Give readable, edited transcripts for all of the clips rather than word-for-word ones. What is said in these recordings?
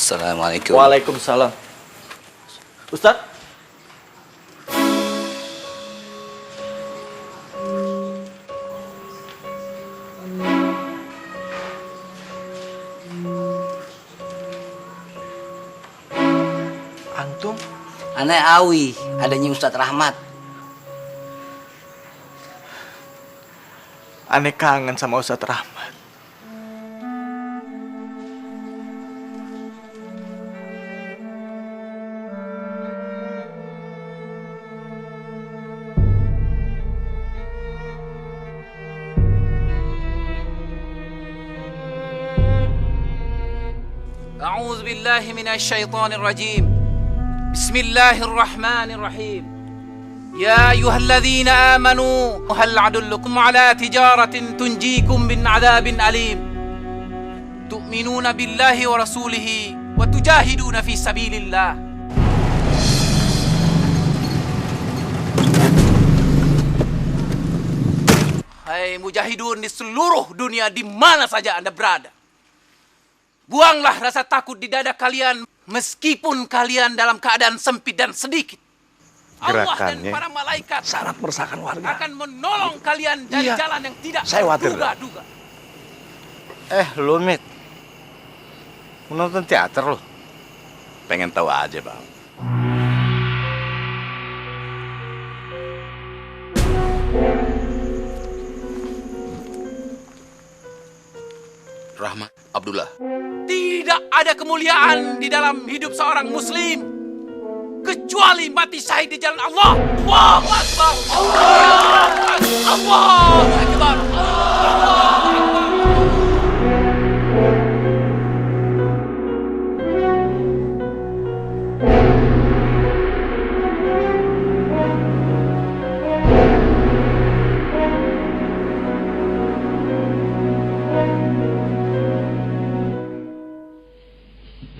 Assalamualaikum. Waalaikumsalam. Ustadz? Antum? Aneh Awi, adanya Ustadz Rahmat. Aneh kangen sama Ustadz Rahmat. أعوذ بالله من الشيطان الرجيم بسم الله الرحمن الرحيم يا أيها الذين آمنوا هل أدلكم على تجارة تنجيكم من عذاب أليم تؤمنون بالله ورسوله وتجاهدون في سبيل الله. Hai mujahidun di seluruh dunia di mana saja Anda berada, buanglah rasa takut di dada kalian meskipun kalian dalam keadaan sempit dan sedikit. Allah dan para malaikat sangat meresahkan warga. akan menolong kalian dari jalan yang tidak terduga-duga. Lu Mit, menonton teater lu? Pengen tahu aja bang. Rahmat Abdullah. Tidak ada kemuliaan di dalam hidup seorang muslim kecuali mati syahid di jalan Allah. Allahu Akbar. Allahu Akbar.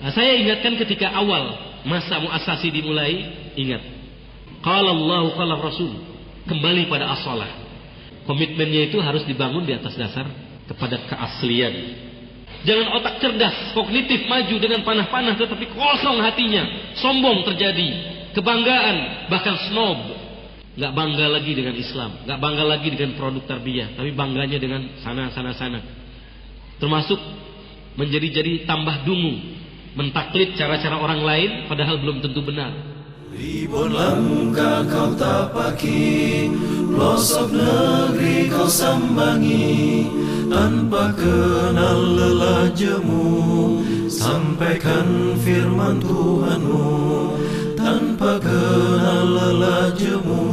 Saya ingatkan ketika awal masa muasasi dimulai, ingat. Qala Allah, qala Rasul. Kembali pada as-shalah. Komitmennya itu harus dibangun di atas dasar kepada keaslian. Jangan otak cerdas, kognitif maju dengan panah-panah tetapi kosong hatinya. Sombong terjadi, kebanggaan, bahkan snob. Gak bangga lagi dengan Islam, gak bangga lagi dengan produk tarbiyah, tapi bangganya dengan sana. Termasuk menjadi tambah dungu, mentaklid cara-cara orang lain padahal belum tentu benar. Ribuan langkah kau tapaki, pelosok negeri kau sambangi, tanpa kenal lelah jemu, sampaikan firman Tuhanmu. Tanpa kenal lelah jemu,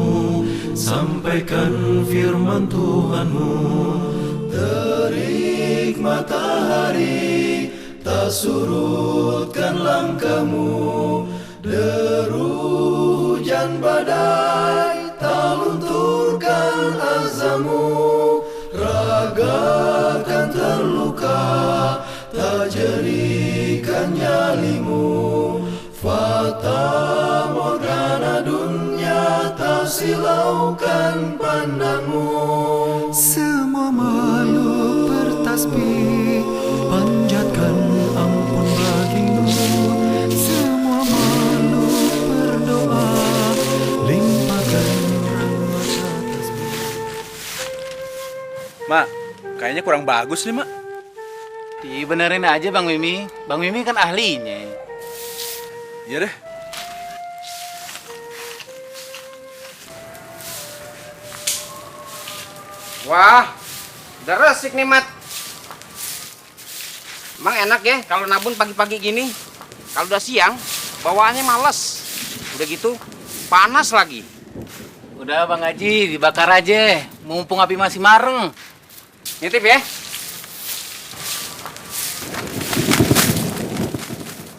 sampaikan firman Tuhanmu. Terik matahari tak surutkan langkahmu, deru hujan badai tak lunturkan azammu. Raga kan terluka tak jerikan nyalimu, fata morgana dunia tak silaukan pandangmu. Semua makhluk bertasbih panjatkan ampun bagimu, semua makhluk berdoa limpahkan rahmat atasmu. Mak, kayaknya kurang bagus nih mak. Dibenerin aja Bang Mimi. Bang Mimi kan ahlinya. Iya deh. Wah, udah resik nih Mat. Emang enak ya kalau nabun pagi-pagi gini. Kalau udah siang, bawaannya males. Udah gitu, panas lagi. Udah Bang Haji, dibakar aja. Mumpung api masih mareng. Nitip ya.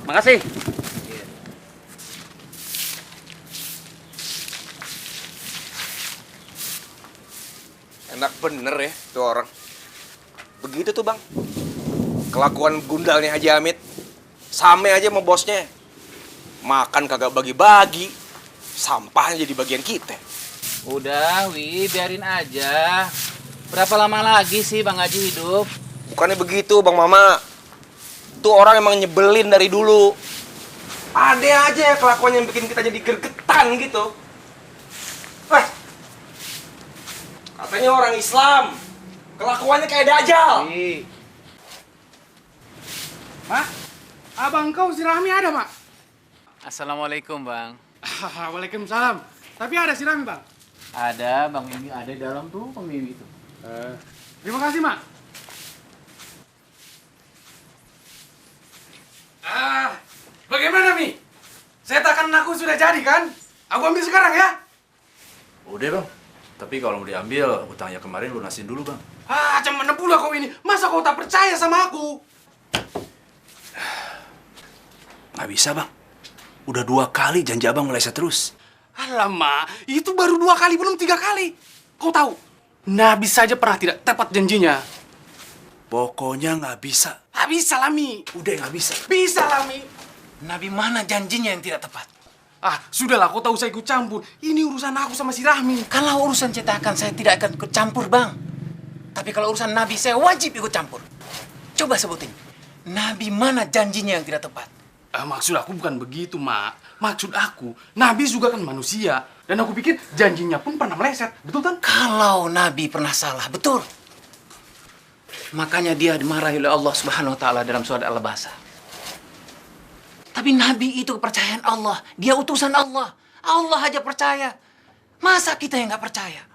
Makasih. Enak bener ya tuh orang. Begitu tuh bang, kelakuan gundalnya Haji Hamid. Same aja sama bosnya. Makan kagak bagi-bagi, sampahnya jadi bagian kita. Udah Wi, biarin aja. Berapa lama lagi sih Bang Haji hidup? Bukannya begitu bang Mama. Tuh orang emang nyebelin dari dulu. Ada aja ya kelakuan yang bikin kita jadi gergetan gitu. Katanya orang Islam, kelakuannya kayak dajjal. Mak, abang kau si Rahmi ada, Mak? Assalamualaikum, Bang. Waalaikumsalam. Tapi ada si Rahmi, Bang? Ada, Bang Mimi. Ada di dalam tuh, Bang Mimi itu. Terima kasih, Mak. Bagaimana, Mi? Setakan aku sudah jadi, kan? Aku ambil sekarang, ya? Udah bang. Tapi kalau mau diambil, utangnya kemarin lunasin dulu bang. Cuman 60 kau ini. Masa kau tak percaya sama aku? Nggak bisa bang. Udah 2 kali janji abang meleset terus. Alamak, itu baru 2 kali, belum 3 kali. Kau tahu, Nabi saja pernah tidak tepat janjinya. Pokoknya nggak bisa. Bisa lah, Mi. Udah nggak bisa. Bisa lah, Mi. Nabi mana janjinya yang tidak tepat? Sudahlah, kau tahu saya ikut campur. Ini urusan aku sama si Rahmi. Kalau urusan cetakan saya tidak akan ikut campur, Bang. Tapi kalau urusan Nabi saya wajib ikut campur. Coba sebutin. Nabi mana janjinya yang tidak tepat? Maksud aku bukan begitu, Mak. Maksud aku, Nabi juga kan manusia. Dan aku pikir janjinya pun pernah meleset. Betul kan? Kalau Nabi pernah salah, betul. Makanya dia dimarahi oleh Allah Subhanahu wa taala dalam surat Al-Baqarah. Tapi Nabi itu kepercayaan Allah. Dia utusan Allah. Allah aja percaya. Masa kita yang nggak percaya?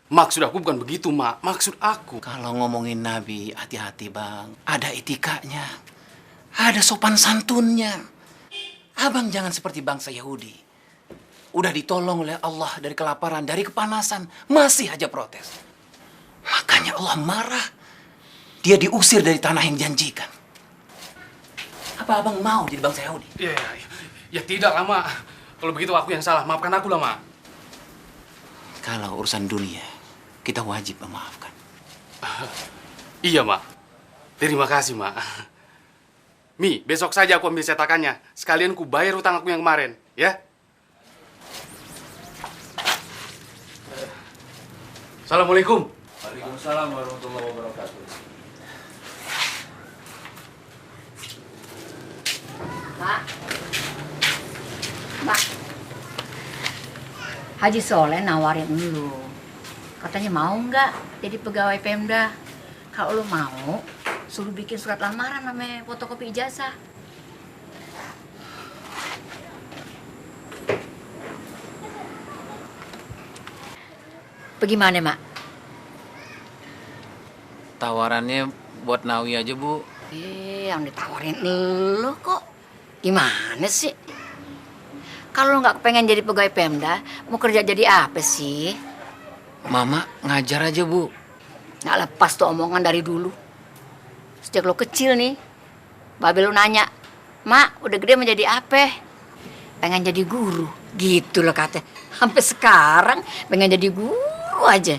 Maksud aku bukan begitu, Mak. Maksud aku. Kalau ngomongin Nabi, hati-hati, Bang. Ada etikanya. Ada sopan santunnya. Abang jangan seperti bangsa Yahudi. Udah ditolong oleh Allah dari kelaparan, dari kepanasan. Masih aja protes. Makanya Allah marah. Dia diusir dari tanah yang janjikan. Apa abang mau jadi bangsa Yahudi? Ya tidak lah, Mak. Kalau begitu aku yang salah. Maafkan aku lah, Mak. Kalau urusan dunia, kita wajib memaafkan. Iya, Mak. Terima kasih, Mak. Mi, besok saja aku ambil cetakannya. Sekalian ku bayar utang aku yang kemarin, ya? Assalamualaikum. Waalaikumsalam warahmatullahi wabarakatuh. Mbak, Haji Soleh nawarin lu. Katanya mau nggak jadi pegawai Pemda. Kalau lu mau, suruh bikin surat lamaran sama fotokopi ijazah. Bagaimana, Mak? Tawarannya buat Nawi aja, Bu. Yang ditawarin lu kok. Gimana sih? Kalau nggak pengen jadi pegawai Pemda, mau kerja jadi apa sih? Mama ngajar aja, Bu. Nggak lepas tuh omongan dari dulu. Sejak lo kecil nih, Babe lu nanya, Mak, udah gede mau jadi apa? Pengen jadi guru. Gitu loh katanya. Sampai sekarang pengen jadi guru aja.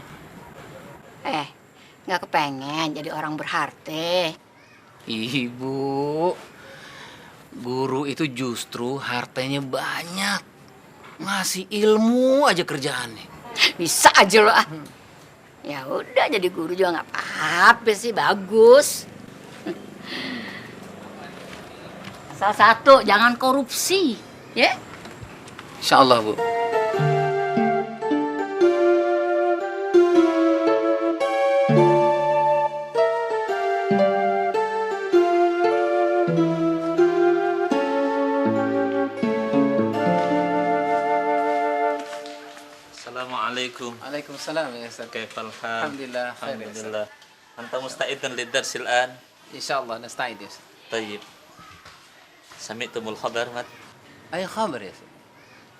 Nggak kepengen jadi orang berharta. Ibu, guru itu justru hartanya banyak. Ngasih ilmu aja kerjaannya. Bisa aja lo ah. Ya udah jadi guru juga nggak apa-apa sih, bagus. Salah satu, jangan korupsi, ya? Insya Allah, Bu. Assalamualaikum. Waalaikumsalam ya Ustaz. Kaifal hal? Alhamdulillah. Alhamdulillah. Anta musta'idan lid-dars al-an? Insyaallah nasta'id ya Ustaz. طيب. سمعتم الخبر مات؟ أي خبر يا Ustaz?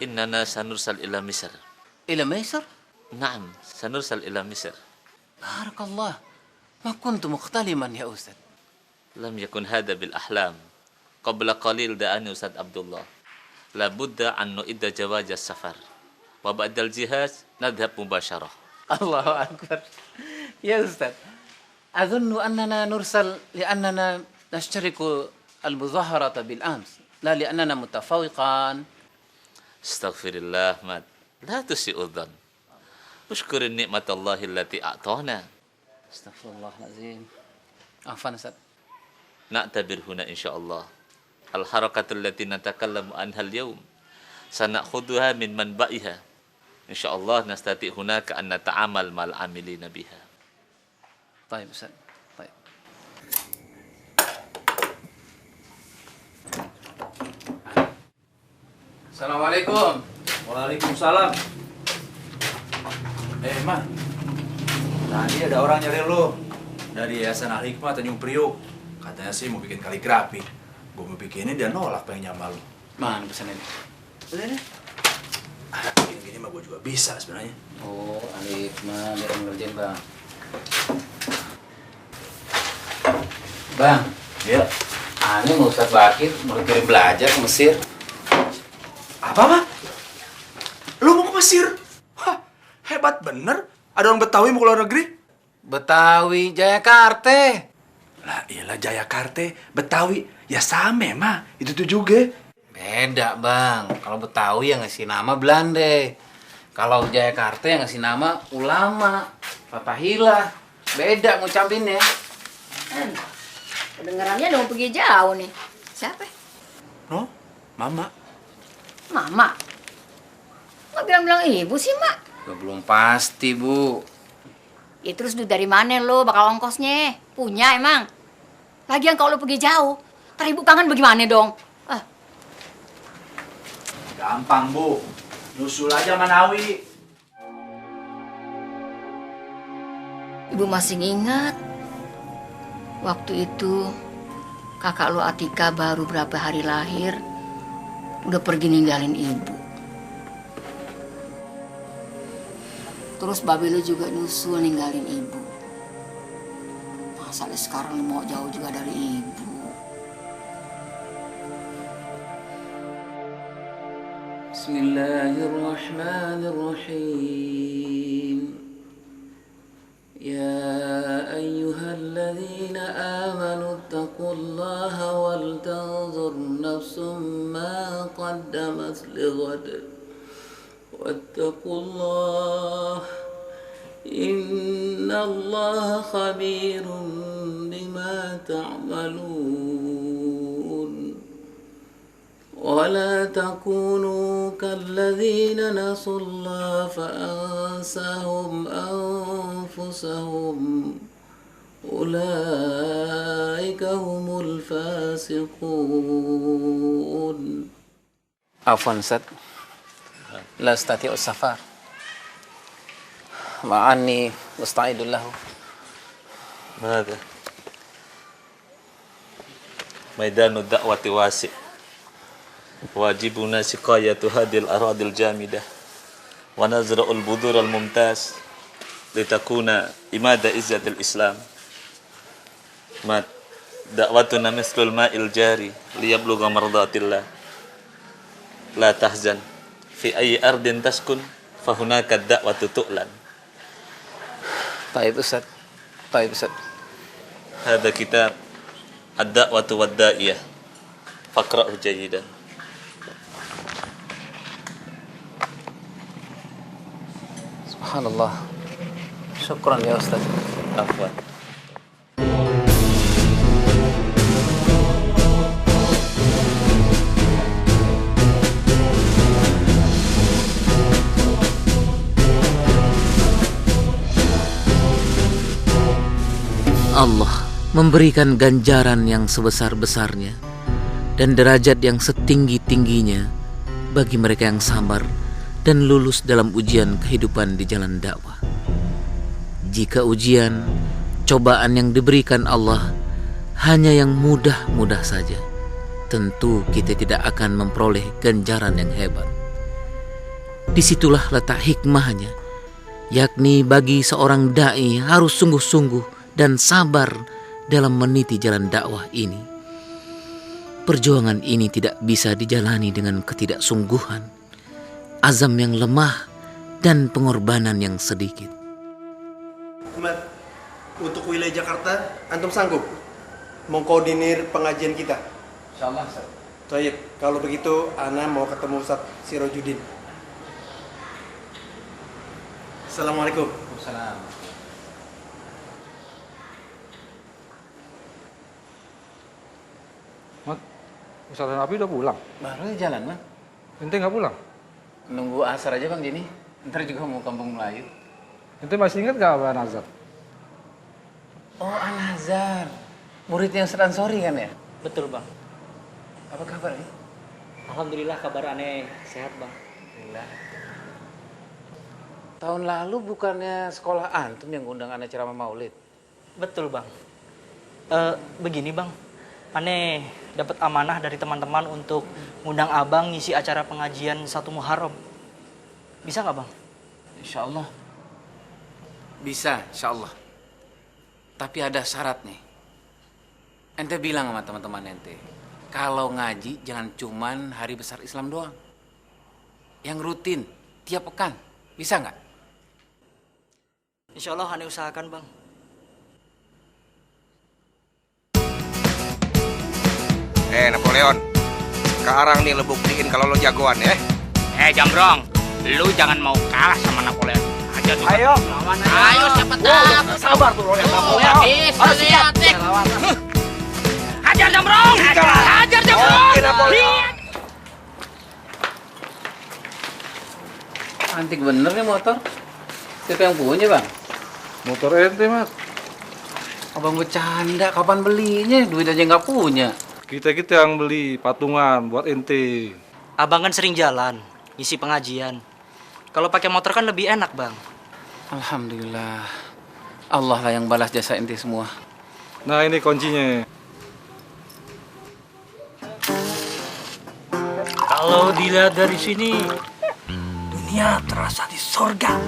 إننا سنرسل إلى مصر. إلى مصر؟ نعم، سنرسل إلى مصر. بارك الله. ما كنت مختلما يا أستاذ. لم يكن هذا بالأحلام. قبل قليل دعاني أستاذ عبد الله. لابد أن نعد جواز السفر. وبعد الجهاز نذهب مباشرة. الله أكبر. يا أستاذ، أظن أننا نرسل لأننا نشترك المظاهرة بالأمس، لا لأننا متفوقان. استغفر الله مات. لا تسيء الظن. اشكر النعمة الله التي أعطانا. استغفر الله العظيم. عفوا أستاذ. na'tabir huna insyaallah. Al-harakatul lati natakallamu anha al-yawm sanakhuduha min manba'iha. Insyaallah nastati hunaka an nata'amal mal amilina biha. Baik, Ustaz. Baik. Assalamualaikum. Waalaikumsalam. Ma, tadi ada orang nyari lo dari Yayasan Al Hikmah Tanjung Priok. Katanya sih mau bikin kaligrafi. Gue mau bikinnya dia nolak pengen nyambal lo. Mana pesannya? Udah deh. Gini mah gue juga bisa sebenarnya. Oh, Alif mah biar ngerjain, Bang. Bang. Ya. Aneh mau Ustaz Bakir mau kirim belajar ke Mesir. Apa, Mah? Lu mau ke Mesir? Hah, hebat bener. Ada orang Betawi mau ke luar negeri? Betawi, Jayakarta. Lah iyalah Jayakarta, Betawi. Ya sama, Mah. Itu tuh juga. Beda, Bang. Kalau Betawi yang ngasih nama Belanda. Kalau Jayakarta yang ngasih nama ulama, Fatahillah. Beda ngucapinnya. Kedengarannya udah mau pergi jauh nih. Siapa? No, Mama. Mama. Nggak bilang-bilang ibu sih, Mak. Belum pasti, Bu. Ya terus duit dari mana lo bakal ongkosnya? Punya emang? Lagian kalau lo pergi jauh, ntar ibu kangen bagaimana dong? Gampang, Bu. Nyusul aja Manawi. Ibu masih ingat waktu itu kakak lo Atika baru berapa hari lahir udah pergi ninggalin ibu. Terus babe lo juga nyusul ninggalin ibu. Masa sekarang lo mau jauh juga dari ibu? Bismillahirrahmanirrahim. يا أيها الذين آمنوا اتقوا الله ولتنظر نفس ما قدمت لغد واتقوا الله إن الله خبير بما تعملون ولا تكونوا كالذين نسوا الله فأنساهم أنفسهم أولئك هم الفاسقون. Afwan, Ustaz. La astati'u safar. Ma'ani musta'idun lahu. Mada? Maidanu da'wati wasi'. Wajibuna siqayatu hadil aradil jamidah wa nazra'ul budur al mumtaz litakuna imada izzatil islam mat da'watuna mislul ma'il jari liyablugha mardatillah la tahzan fi ayyi ardin taskun fahunaka da'watu tu'lan. Baik, Ustaz. Baik, Ustaz. Hada kitab ad-da'watu wad-da'iyah faqra'hu jayidan. Subhanallah. Syukran ya Ustaz. Afwan. Allah memberikan ganjaran yang sebesar-besarnya dan derajat yang setinggi-tingginya bagi mereka yang sabar dan lulus dalam ujian kehidupan di jalan dakwah. Jika ujian, cobaan yang diberikan Allah hanya yang mudah-mudah saja, tentu kita tidak akan memperoleh ganjaran yang hebat. Disitulah letak hikmahnya, yakni bagi seorang da'i harus sungguh-sungguh dan sabar dalam meniti jalan dakwah ini. Perjuangan ini tidak bisa dijalani dengan ketidaksungguhan, azam yang lemah, dan pengorbanan yang sedikit. Ahmad, untuk wilayah Jakarta, antum sanggup mengkoordinir pengajian kita? Insyaallah, Ustaz. Baik, kalau begitu ana mau ketemu Ustaz Sirojudin. Assalamualaikum. Waalaikumsalam. Ustaz dan Abi udah pulang? Baru jalan, Bang. Ente nggak pulang? Nunggu asar aja, Bang, Jini. Ntar juga mau kampung Melayu. Ente masih ingat nggak Abah Nazar? Oh, Al-Azhar. Muridnya Ustaz Ansori kan ya? Betul, Bang. Apa kabar nih? Alhamdulillah kabar aneh sehat, Bang. Alhamdulillah. Tahun lalu bukannya sekolah antum yang ngundang aneh ceramah maulid? Betul, Bang. Begini, Bang. Aneh dapat amanah dari teman-teman untuk ngundang Abang ngisi acara pengajian 1 Muharram. Bisa nggak, Bang? Insya Allah. Bisa, insya Allah. Tapi ada syarat nih. Ente bilang sama teman-teman ente, kalau ngaji jangan cuman hari besar Islam doang. Yang rutin, tiap pekan. Bisa nggak? Insya Allah aneh usahakan, Bang. Napoleon, sekarang nih lo buktiin kalau lo jagoan ya. Jambrong, lu jangan mau kalah sama Napoleon. Ayo, Ayo siapa tahu. sabar tuh lo yang Napoleon. Habis lihat nih. Hajar Jambrong. Hajar Jambrong. Oke, Napoleon. Antik bener nih motor. Siapa yang punya, Bang? Motor ente, Mas. Abang bercanda, kapan belinya? Duit aja nggak punya. Kita yang beli patungan buat ente. Abang kan sering jalan, ngisi pengajian. Kalau pakai motor kan lebih enak, Bang. Alhamdulillah. Allah lah yang balas jasa ente semua. Nah, ini kuncinya. Kalau dilihat dari sini, Dunia terasa di sorga.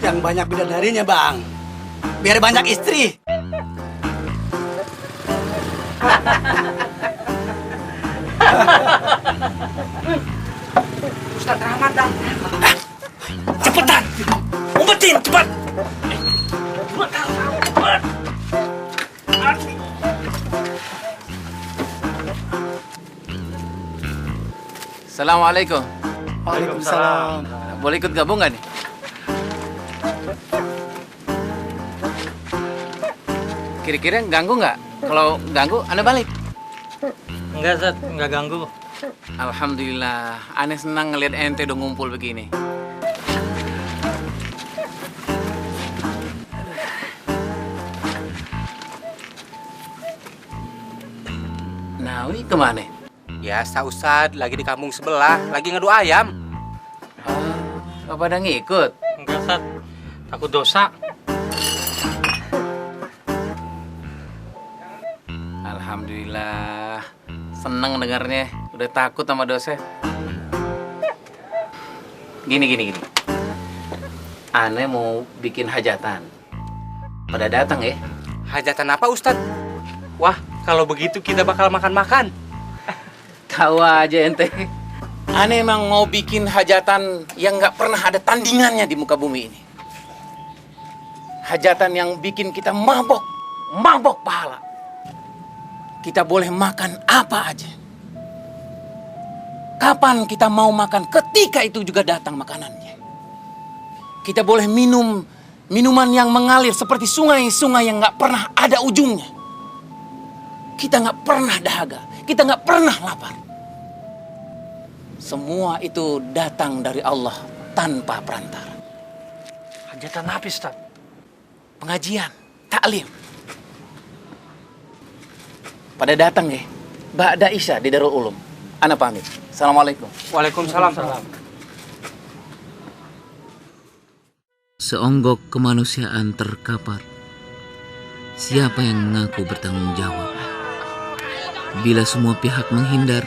Yang banyak bidadarinya, Bang. Biar banyak istri. Ustaz Rahmat dah. Cepetan. Umpetin, cepat. Assalamualaikum. Waalaikumsalam. Boleh ikut gabung nggak nih? Kira-kira ganggu nggak? Kalau ganggu, Anda balik. enggak, Zat, enggak ganggu. Alhamdulillah, aneh senang ngeliat ente udah ngumpul begini. Nawi kemana? Biasa Ustaz, lagi di kampung sebelah, lagi ngadu ayam. Gak pada ngikut? Enggak, Zat. Takut dosa. Alhamdulillah, seneng dengarnya. Udah takut sama dosa. Gini. Aneh mau bikin hajatan. Pada datang ya? Hajatan apa Ustaz? Wah, kalau begitu kita bakal makan-makan. Tahu aja ente. Aneh emang mau bikin hajatan yang nggak pernah ada tandingannya di muka bumi ini. Hajatan yang bikin kita mabok pahala. Kita boleh makan apa aja. Kapan kita mau makan, ketika itu juga datang makanannya. Kita boleh minum minuman yang mengalir seperti sungai-sungai yang nggak pernah ada ujungnya. Kita nggak pernah dahaga, kita nggak pernah lapar. Semua itu datang dari Allah tanpa perantara. Hajatan apa, Ustaz? Pengajian, taklim. Pada datang ya, ba'da Isya di Darul Ulum. Ana pamit. Assalamualaikum. Waalaikumsalam. Seonggok kemanusiaan terkapar. Siapa yang mengaku bertanggung jawab? Bila semua pihak menghindar,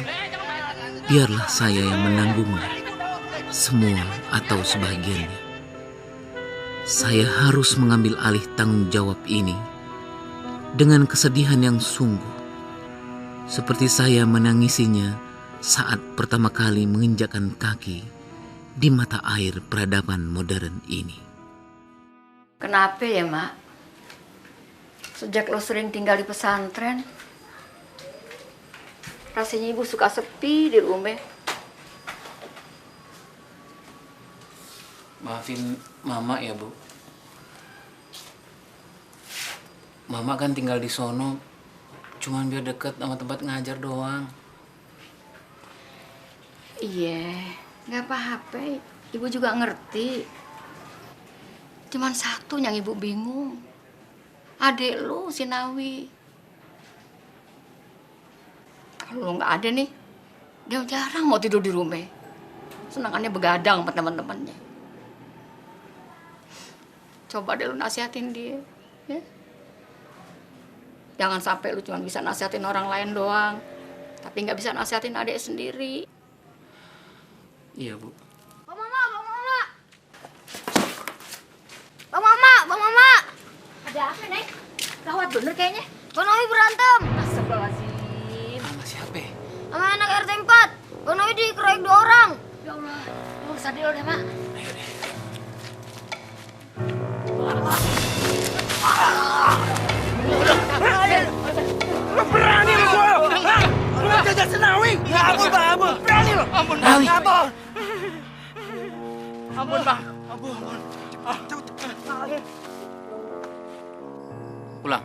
biarlah saya yang menanggungnya. Semua atau sebagiannya. Saya harus mengambil alih tanggung jawab ini dengan kesedihan yang sungguh. Seperti saya menangisinya saat pertama kali menginjakkan kaki di mata air peradaban modern ini. Kenapa ya, Mak? Sejak lo sering tinggal di pesantren, rasanya ibu suka sepi di rumah. Maafin Mama ya, Bu. Mama kan tinggal di sono cuman biar deket sama tempat ngajar doang. Iya, nggak apa-apa. Ibu juga ngerti. Cuman satu yang ibu bingung. Adik lu, si Nawi. Kalau lu nggak ada nih, dia jarang mau tidur di rumah. Senangannya begadang sama teman-temannya. Coba deh lu nasihatin dia, ya. Jangan sampai lu cuma bisa nasihatin orang lain doang, tapi nggak bisa nasihatin adik sendiri. Iya, Bu. Bang Mama, Bang Mama. Bang Mama, Bang Mama. Ada apa, Nek? Gawat bener kayaknya. Bang Nawi berantem. Astagfirullahaladzim. Sama siapa? Sama anak RT 4. Bang Nawi dikeroyok 2 orang. Ya Allah, lu sadar dulu deh, Mak. Ayo deh. Lu berani lu gua? Hah? Lu jaga Senawi? Ya ampun, Bang, ampun. Berani lu. Ampun, Nawi. Bang. Ampun. Ampun, Bang. Ampun. Pulang.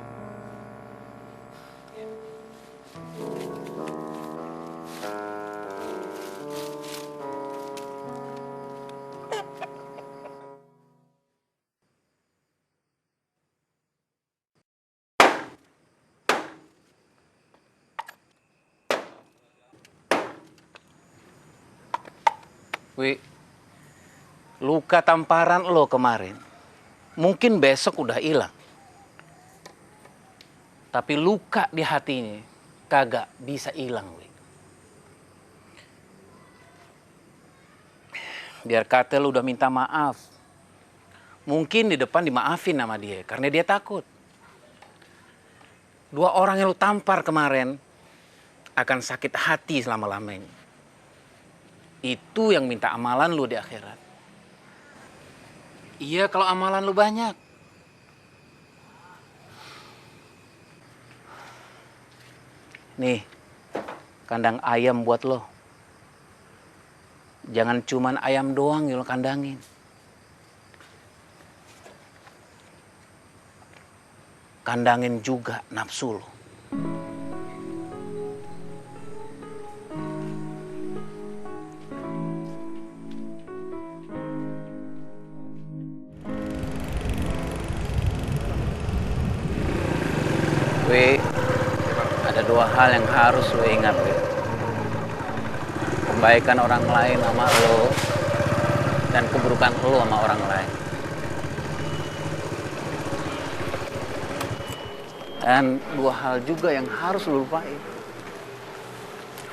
Wi, luka tamparan lo kemarin, mungkin besok udah hilang. Tapi luka di hatinya kagak bisa hilang, Wi. Biar kata lu udah minta maaf. Mungkin di depan dimaafin sama dia, karena dia takut. 2 orang yang lu tampar kemarin akan sakit hati selama-lamanya. Itu yang minta amalan lu di akhirat. Iya, kalau amalan lu banyak. Nih, kandang ayam buat lo. Jangan cuman ayam doang yang lo kandangin. Kandangin juga nafsu lo. Wi, ada 2 hal yang harus lo ingat, Wi. Kebaikan orang lain sama lo dan keburukan lo sama orang lain. Dan 2 hal juga yang harus lo lupain.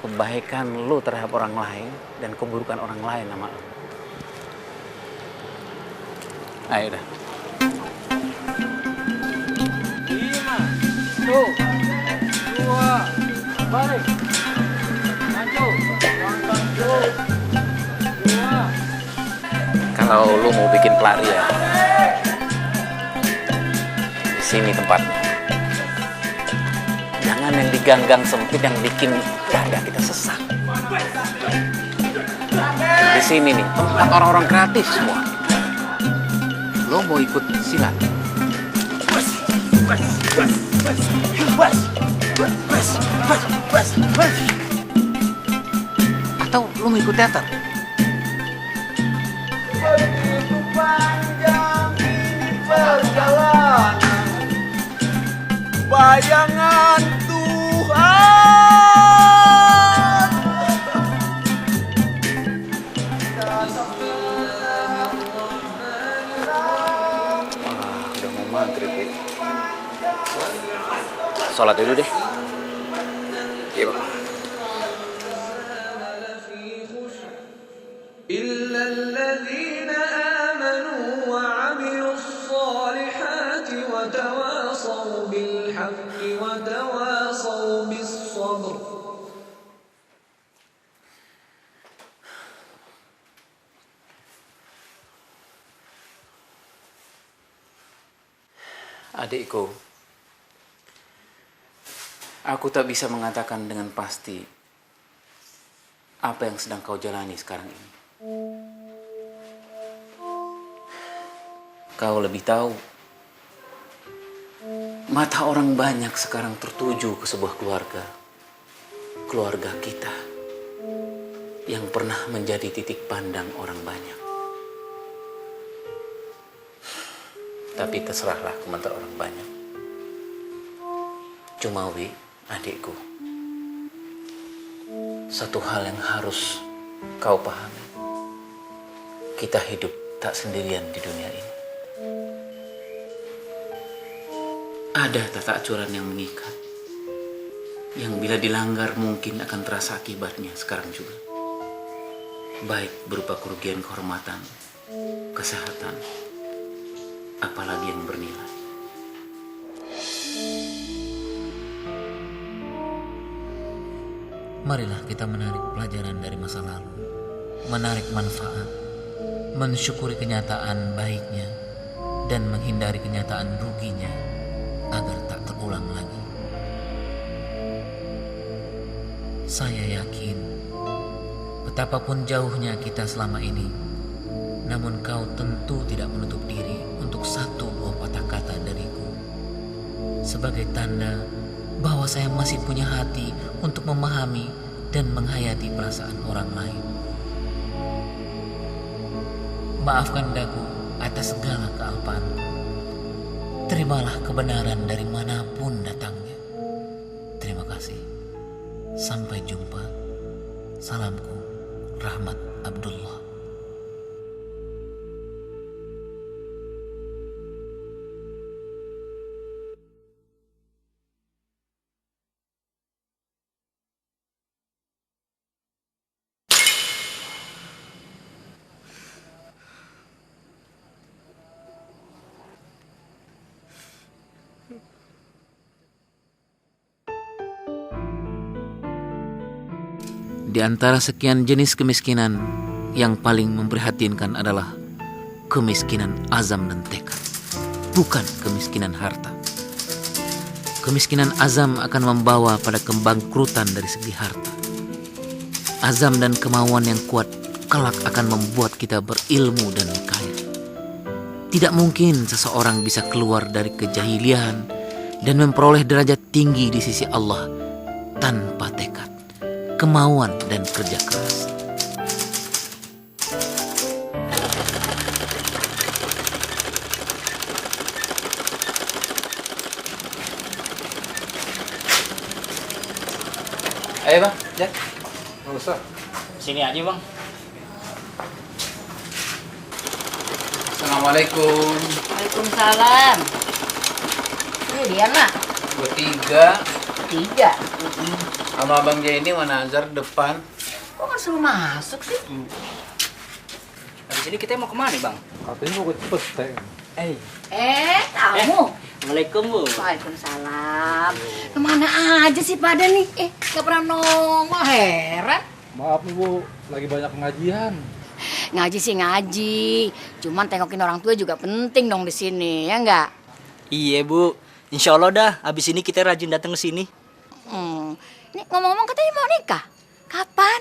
Kebaikan lo terhadap orang lain dan keburukan orang lain sama lo. Ayo dah. 1, 2, balik. Maju. Kalau lu mau bikin pelarian, di sini tempatnya. Jangan yang di gang-gang sempit yang bikin dada kita sesak. Di sini nih, tempat orang-orang kreatif semua. Lo mau ikut silat? Atau lo mau ikut teater? Begitu panjang ini perjalanan, bayangan Tuhan. Udah mau maghrib. Sholat dulu deh. Iya, Pak. إلا الذين آمنوا وعملوا الصالحات وتواصوا بالحق وتواصوا بالصبر. Adikku, aku tak bisa mengatakan dengan pasti apa yang sedang kau jalani sekarang ini. Kau lebih tahu. Mata orang banyak sekarang tertuju ke sebuah keluarga. Keluarga kita. yang pernah menjadi titik pandang orang banyak. Tapi terserahlah komentar orang banyak. Cuma Wi, adikku, satu hal yang harus kau pahami. Kita hidup tak sendirian di dunia ini. Ada tata aturan yang mengikat, yang bila dilanggar mungkin akan terasa akibatnya sekarang juga. Baik berupa kerugian kehormatan, kesehatan, apalagi yang bernilai. Marilah kita menarik pelajaran dari masa lalu, menarik manfaat, mensyukuri kenyataan baiknya, dan menghindari kenyataan ruginya agar tak terulang lagi. Saya yakin betapapun jauhnya kita selama ini, namun kau tentu tidak menutup diri untuk satu dua patah kata dariku sebagai tanda bahwa saya masih punya hati untuk memahami dan menghayati perasaan orang lain. Maafkan daku atas segala kealpaanku. Terimalah kebenaran dari manapun datangnya. Terima kasih. Sampai jumpa. Salamku, Rahmat Abdullah. Di antara sekian jenis kemiskinan, yang paling memprihatinkan adalah kemiskinan azam dan tekad, bukan kemiskinan harta. Kemiskinan azam akan membawa pada kebangkrutan dari segi harta. Azam dan kemauan yang kuat kelak akan membuat kita berilmu dan kaya. Tidak mungkin seseorang bisa keluar dari kejahilian dan memperoleh derajat tinggi di sisi Allah tanpa tekad, kemauan dan kerja keras. Ayo bang, Jack. Nggak usah. Sini aja bang. Assalamualaikum. Waalaikumsalam. Ini dia nak. Bertiga. Tiga. Sama Abang Jenny mana Azhar depan. Kok nggak suruh masuk sih? Habis ini kita mau kemana bang? Katanya mau ke Cipete. Tamu. Assalamualaikum bu. Waalaikumsalam. Kemana aja sih pada nih? Nggak pernah nongol, heran. Maaf nih bu, lagi banyak pengajian. Ngaji sih ngaji, cuman tengokin orang tua juga penting dong di sini, ya nggak? Iya bu, insya Allah dah. Abis ini kita rajin datang ke sini. Ini ngomong-ngomong katanya mau nikah. Kapan?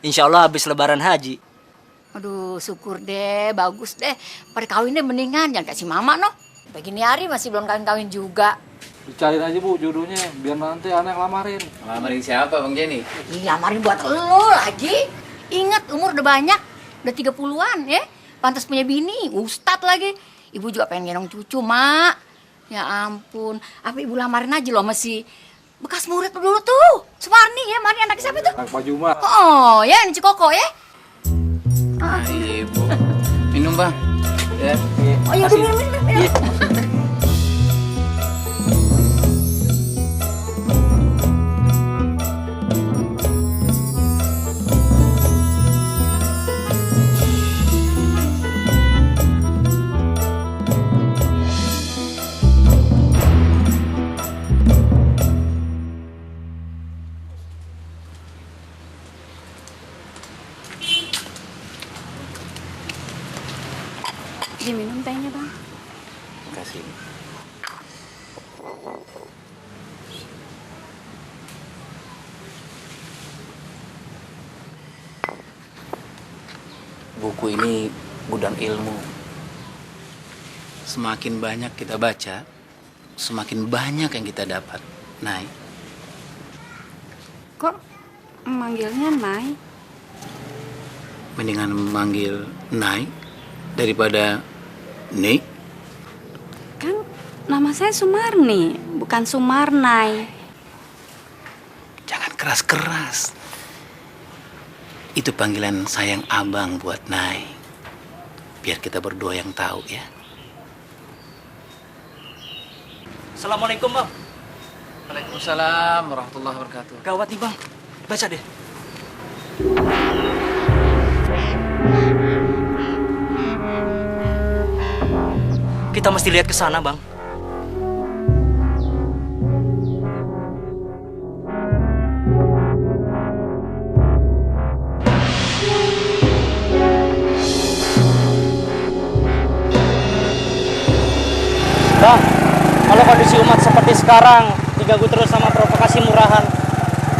Insya Allah habis Lebaran Haji. Aduh, syukur deh, bagus deh. Pada kawin deh mendingan, jangan kasih mama noh. Begini hari masih belum kawin-kawin juga. Dicariin aja bu jodohnya, biar nanti anak lamarin. Lamarin siapa Bang Jenny? Lamarin buat lo lagi. Ingat umur udah banyak, udah 30-an ya. Pantas punya bini, ustad lagi. Ibu juga pengen gendong cucu, Mak. Ya ampun, apa ibu lamarin aja loh masih bekas murid dulu tuh. Sumarni ya, Mari anak siapa tuh? Anak Pak Juma. Oh, ya ini Cikoko ya. Nah, ibu. Minum bang. Ya. Oh iya, minum. Diminum tehnya bang. Kasih. Buku ini gudang ilmu. Semakin banyak kita baca, semakin banyak yang kita dapat. Nay. Kok manggilnya Nay? mendingan memanggil Nai daripada Nik? Kan nama saya Sumarni, bukan Sumarnai. Jangan keras-keras. Itu panggilan sayang abang buat Nai. Biar kita berdua yang tahu ya. Assalamualaikum, Bang. Waalaikumsalam warahmatullahi wabarakatuh. Gawat nih, Bang. Baca deh. Kita mesti lihat ke sana, Bang. Bang, kalau kondisi umat seperti sekarang diganggu terus sama provokasi murahan,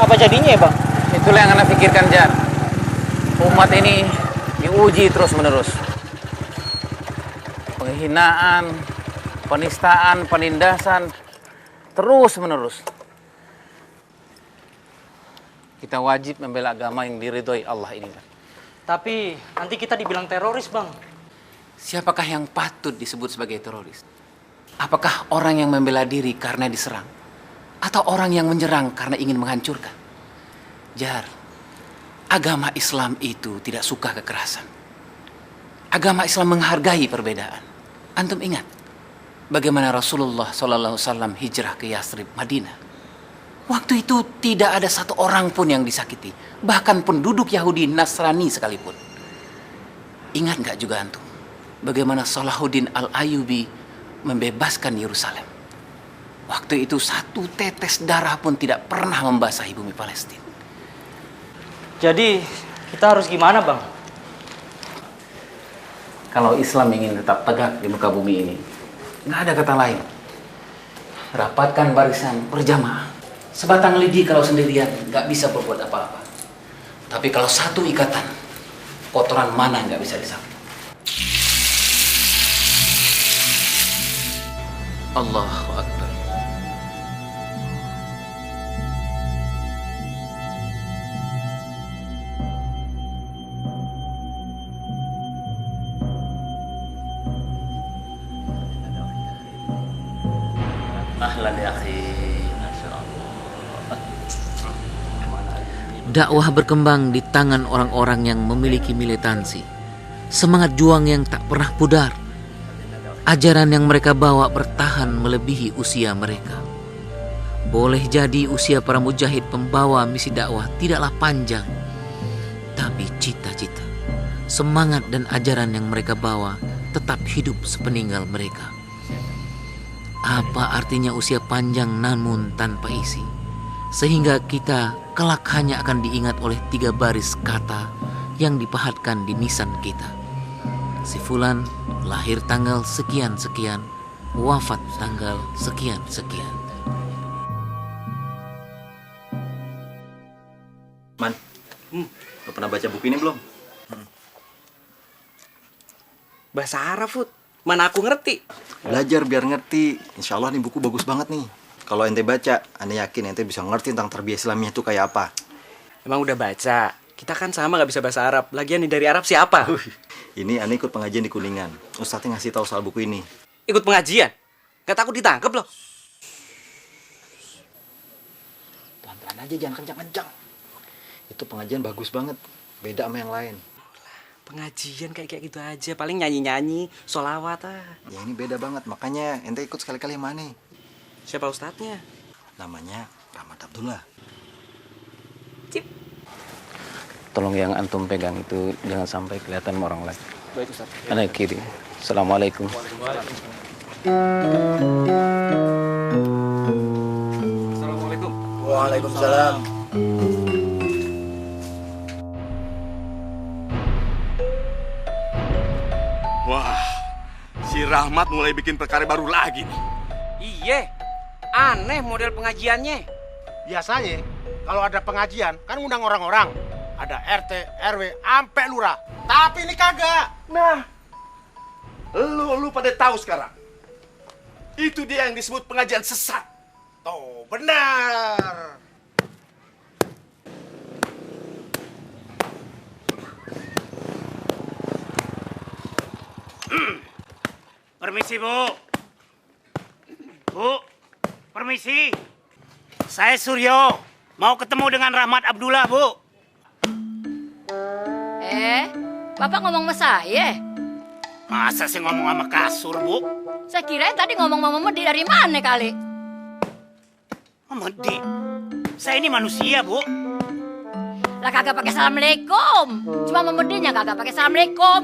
apa jadinya ya, Bang? Itulah yang Anda pikirkan, Jan. Umat ini diuji terus-menerus. Penghinaan, penistaan, penindasan, terus-menerus. Kita wajib membela agama yang diridhoi Allah ini. Tapi nanti kita dibilang teroris, Bang. Siapakah yang patut disebut sebagai teroris? Apakah orang yang membela diri karena diserang? Atau orang yang menyerang karena ingin menghancurkan? Jar, agama Islam itu tidak suka kekerasan. Agama Islam menghargai perbedaan. Antum ingat bagaimana Rasulullah SAW hijrah ke Yathrib, Madinah. Waktu itu tidak ada satu orang pun yang disakiti. Bahkan penduduk Yahudi Nasrani sekalipun. Ingat nggak juga antum bagaimana Salahuddin Al-Ayyubi membebaskan Yerusalem. Waktu itu satu tetes darah pun tidak pernah membasahi bumi Palestina. Jadi kita harus gimana, Bang? Kalau Islam ingin tetap tegak di muka bumi ini, nggak ada kata lain. Rapatkan barisan berjamaah. Sebatang lidi kalau sendirian nggak bisa berbuat apa-apa. Tapi kalau satu ikatan, kotoran mana nggak bisa disapu. Allahu Akbar. Ahlan ya akhi. Dakwah berkembang di tangan orang-orang yang memiliki militansi, semangat juang yang tak pernah pudar. Ajaran yang mereka bawa bertahan melebihi usia mereka. Boleh jadi usia para mujahid pembawa misi dakwah tidaklah panjang, tapi cita-cita, semangat dan ajaran yang mereka bawa tetap hidup sepeninggal mereka. Apa artinya usia panjang namun tanpa isi? Sehingga kita kelak hanya akan diingat oleh 3 baris kata yang dipahatkan di nisan kita. Si fulan lahir tanggal sekian-sekian, wafat tanggal sekian-sekian. Man, lo pernah baca buku ini belum? Bahasa Arab, Fut. Mana aku ngerti. Belajar biar ngerti. Insya Allah nih buku bagus banget nih. Kalau ente baca, ane yakin ente bisa ngerti tentang tarbiyah Islamiyah itu kayak apa. Emang udah baca? Kita kan sama gak bisa bahasa Arab. Lagian nih dari Arab siapa? Ini ane ikut pengajian di Kuningan. Ustadznya ngasih tahu soal buku ini. Ikut pengajian? Gak takut ditangkap loh? Pelan-pelan aja, jangan kencang-kencang. Itu pengajian bagus banget. Beda sama yang lain. Pengajian kayak gitu aja. Paling nyanyi-nyanyi, sholawat ah. Ya ini beda banget. Makanya ente ikut sekali-kali yang mana? Siapa ustadznya? Namanya Rahmat Abdullah. Tolong yang antum pegang itu jangan sampai kelihatan sama orang lain. Baik, Ustaz. Ana kiri. Assalamualaikum. Assalamualaikum. Waalaikumsalam. Wah, si Rahmat mulai bikin perkara baru lagi nih. Iya, aneh model pengajiannya. Biasanya kalau ada pengajian kan ngundang orang-orang. Ada RT, RW, ampe lurah. Tapi ini kagak. Nah, lu pada tahu sekarang. Itu dia yang disebut pengajian sesat. Tuh, benar. Permisi, Bu. Bu, permisi. Saya Suryo. Mau ketemu dengan Rahmat Abdullah, Bu. Bapak ngomong sama saya? Masa sih ngomong sama kasur, Bu? Saya kirain tadi ngomong sama Medi dari mana kali? Medi? Saya ini manusia, Bu. Lah kagak pakai assalamualaikum. Cuma sama Medinya kagak pakai assalamualaikum.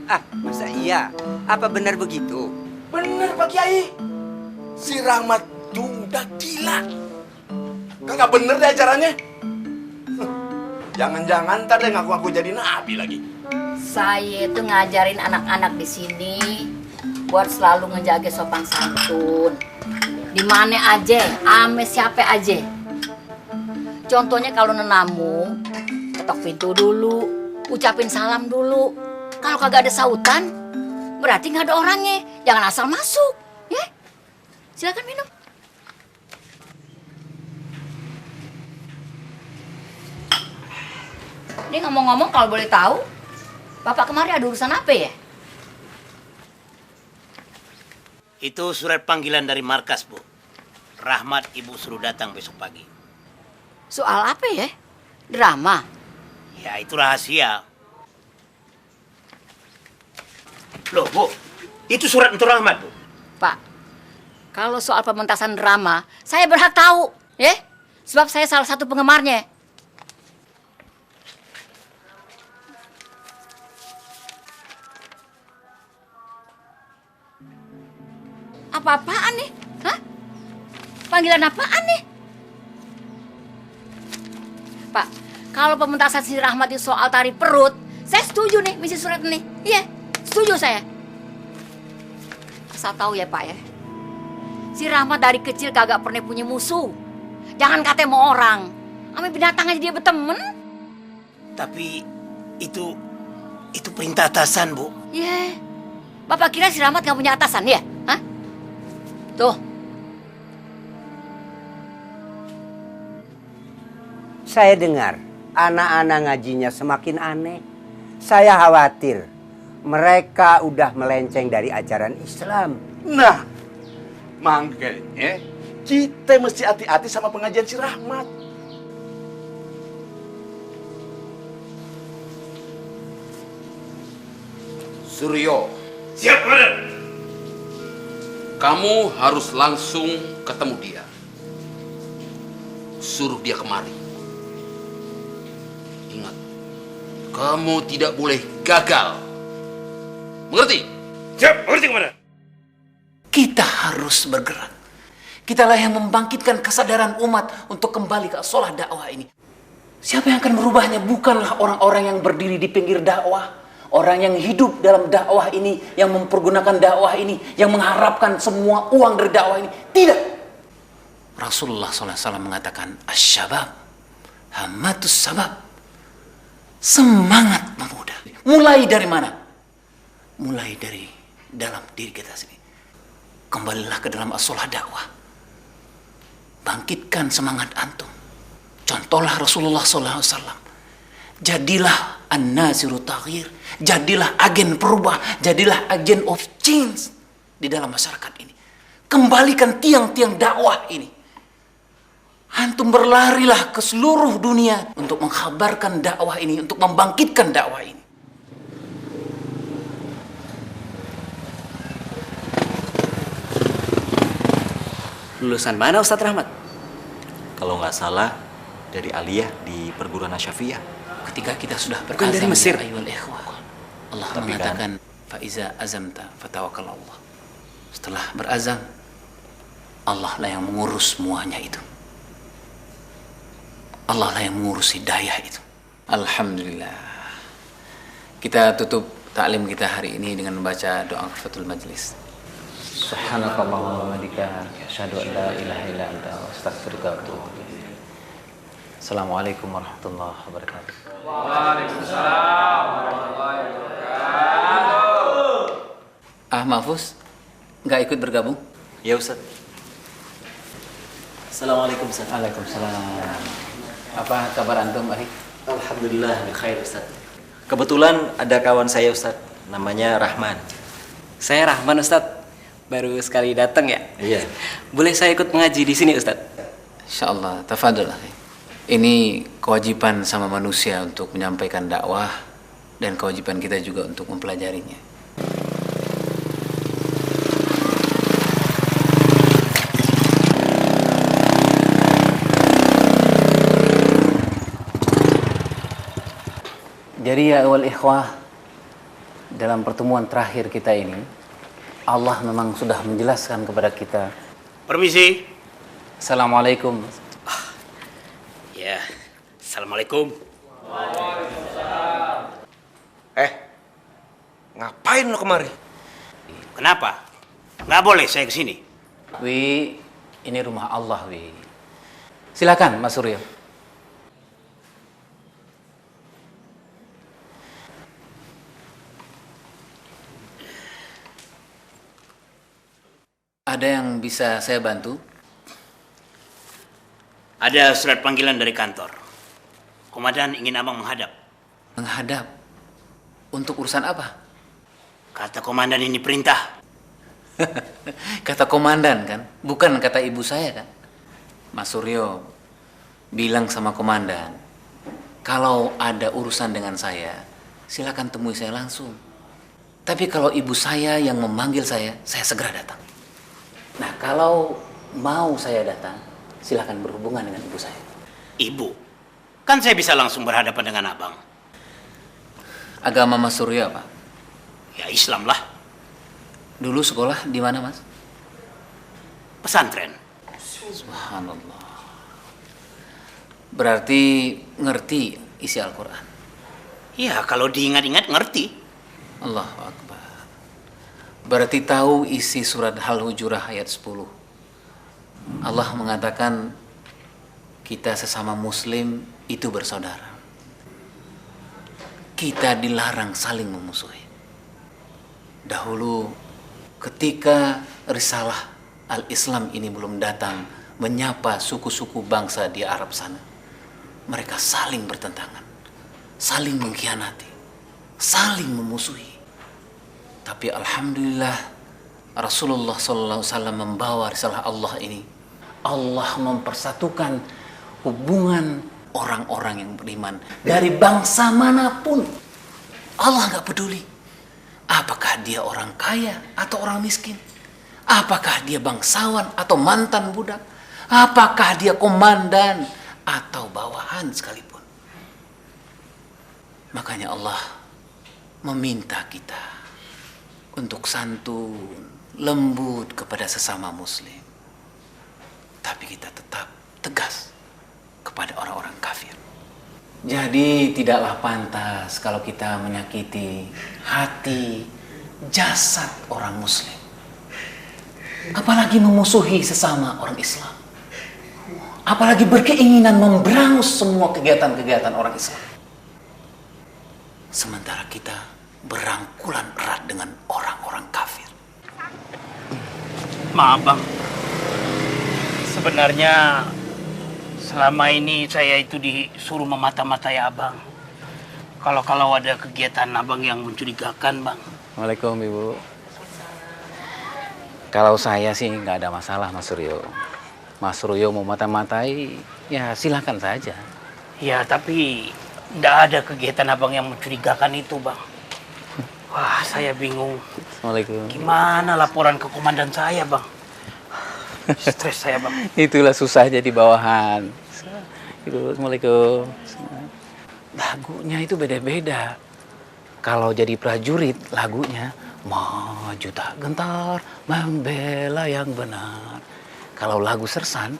Ah, masa iya? Apa benar begitu? Bener Pak Kiai. Si Rahmat tuh udah gila. Kagak bener deh acaranya. Jangan-jangan ntar deh ngaku-ngaku jadi nabi lagi. Saya itu ngajarin anak-anak di sini buat selalu ngejaga sopan santun. Di mana aja, ame siapa aja. Contohnya kalau nenamu, ketok pintu dulu, ucapin salam dulu. Kalau kagak ada sautan, berarti nggak ada orangnya. Jangan asal masuk, ya. Silakan minum. Ini ngomong-ngomong kalau boleh tahu, Bapak kemarin ada urusan apa ya? Itu surat panggilan dari markas, Bu. Rahmat Ibu suruh datang besok pagi. Soal apa ya? Drama? Ya, itu rahasia. Loh, Bu. Itu surat untuk Rahmat, Bu. Pak, kalau soal pementasan drama, saya berhak tahu, ya? Sebab saya salah satu penggemarnya. Apa-apaan nih? Hah? Panggilan apaan nih? Pak, kalau pementasan si Rahmat itu soal tari perut, saya setuju nih misi surat ini. Iya, setuju saya. Asal tahu ya Pak ya, si Rahmat dari kecil kagak pernah punya musuh. Jangan katanya mau orang, sama binatang aja dia berteman. Tapi itu perintah atasan, Bu. Iya, Bapak kira si Rahmat gak punya atasan ya? Hah? Tuh. Saya dengar anak-anak ngajinya semakin aneh. Saya khawatir mereka udah melenceng dari ajaran Islam. Nah, makanya kita mesti hati-hati sama pengajian si Rahmat. Suryo. Siap, Komandan. Kamu harus langsung ketemu dia. Suruh dia kemari. Ingat, kamu tidak boleh gagal. Mengerti? Siap, mengerti, Komandan. Kita harus bergerak. Kitalah yang membangkitkan kesadaran umat untuk kembali ke asolah dakwah ini. Siapa yang akan merubahnya? Bukanlah orang-orang yang berdiri di pinggir dakwah. Orang yang hidup dalam dakwah ini, yang mempergunakan dakwah ini, yang mengharapkan semua uang dari dakwah ini. Tidak. Rasulullah SAW mengatakan, Asyabab, hamatus sabab. Semangat pemuda. Mulai dari mana? Mulai dari dalam diri kita sendiri. Kembalilah ke dalam asolah dakwah. Bangkitkan semangat antum. Contohlah Rasulullah SAW. Jadilah an-nasiru taghir. Jadilah agen perubah. Jadilah agen of change di dalam masyarakat ini. Kembalikan tiang-tiang dakwah ini. Antum berlarilah ke seluruh dunia untuk mengkhabarkan dakwah ini, untuk membangkitkan dakwah ini. Lulusan mana Ustadz Rahmat? Kalau nggak salah dari aliyah di perguruan Asy-Syafi'iyah. Ketika kita sudah Bukan dari berazam, Mesir. ya ayyuhal ikhwah, Allah Tapi mengatakan, Faiza azamta fatawakkal Allah. Setelah berazam, Allah lah yang mengurus semuanya itu. Allah lah yang mengurus hidayah itu. Alhamdulillah. Kita tutup taklim kita hari ini dengan membaca doa kafatul majlis. Subhanakallahumma wa bihamdika, asyhadu an la ilaha illa anta, astaghfiruka wa atubu ilaik. Assalamualaikum warahmatullahi wabarakatuh. Waalaikumsalam warahmatullahi wabarakatuh. Mahfuz, nggak ikut bergabung? Ya Ustaz. Assalamualaikum Ustaz. Waalaikumsalam. Apa kabar antum, Ari? Alhamdulillah, khair Ustaz. Kebetulan ada kawan saya Ustaz Namanya Rahman. Saya Rahman, Ustadz. Baru sekali datang ya? Iya. Boleh saya ikut mengaji di sini, Ustadz? Insyaallah, tafadhol. Ini kewajiban sama manusia untuk menyampaikan dakwah dan kewajiban kita juga untuk mempelajarinya. Jadi ya awal ikhwah, dalam pertemuan terakhir kita ini, Allah memang sudah menjelaskan kepada kita. Permisi. Assalamualaikum. Ya, assalamualaikum. Ngapain lo kemari? Kenapa? Nggak boleh saya kesini. Wi, ini rumah Allah, Wi. Silakan, Mas Suryo. Ada yang bisa saya bantu? Ada surat panggilan dari kantor. Komandan ingin abang menghadap. Menghadap? Untuk urusan apa? Kata komandan ini perintah. Kata komandan kan? Bukan kata ibu saya kan? Mas Suryo bilang sama komandan, kalau ada urusan dengan saya, silakan temui saya langsung. Tapi kalau ibu saya yang memanggil saya segera datang. Nah, kalau mau saya datang, silakan berhubungan dengan ibu saya. Ibu? Kan saya bisa langsung berhadapan dengan abang. Agama Mas Suryo apa? Ya Islam lah. Dulu sekolah di mana, Mas? Pesantren. Subhanallah. Berarti ngerti isi Al-Quran? Ya, kalau diingat-ingat ngerti. Allahu Akbar. Berarti tahu isi surat Al-Hujurat ayat 10. Allah mengatakan kita sesama muslim itu bersaudara. Kita dilarang saling memusuhi. Dahulu ketika risalah Al-Islam ini belum datang menyapa suku-suku bangsa di Arab sana, mereka saling bertentangan, saling mengkhianati, saling memusuhi. Tapi alhamdulillah Rasulullah SAW membawa risalah Allah ini. Allah mempersatukan hubungan orang-orang yang beriman dari bangsa manapun. Allah gak peduli apakah dia orang kaya atau orang miskin, apakah dia bangsawan atau mantan budak, apakah dia komandan atau bawahan sekalipun. Makanya Allah meminta kita untuk santun, lembut kepada sesama muslim. Tapi kita tetap tegas kepada orang-orang kafir. Jadi tidaklah pantas kalau kita menyakiti hati, jasad orang muslim. Apalagi memusuhi sesama orang Islam. Apalagi berkeinginan memberangus semua kegiatan-kegiatan orang Islam. Sementara kita berangkulan erat dengan orang-orang kafir. Maaf bang, sebenarnya selama ini saya itu disuruh memata-matai abang. Kalau ada kegiatan abang yang mencurigakan bang. Waalaikumsalam Ibu. Kalau saya sih nggak ada masalah Mas Suryo. Mas Suryo mau mata-matai, ya silakan saja. Ya tapi nggak ada kegiatan abang yang mencurigakan itu bang. Wah, saya bingung. Assalamualaikum. Gimana laporan ke komandan saya, Bang? Stres saya, Bang. Itulah susah jadi bawahan. Assalamualaikum. Lagunya itu beda-beda. Kalau jadi prajurit, lagunya maju tak gentar, membela yang benar. Kalau lagu sersan,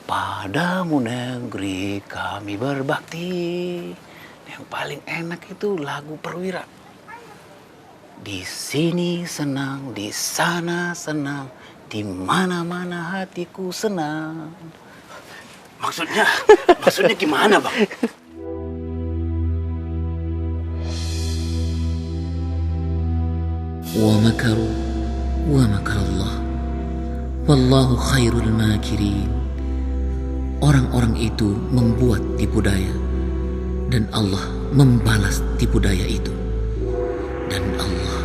padamu negeri kami berbakti. Yang paling enak itu lagu perwira. Di sini senang, di sana senang, di mana-mana hatiku senang. Maksudnya gimana, Bang? Wa makaru wa makarallah wallahu khairul makirin. Orang-orang itu membuat tipu daya dan Allah membalas tipu daya itu. dan Allah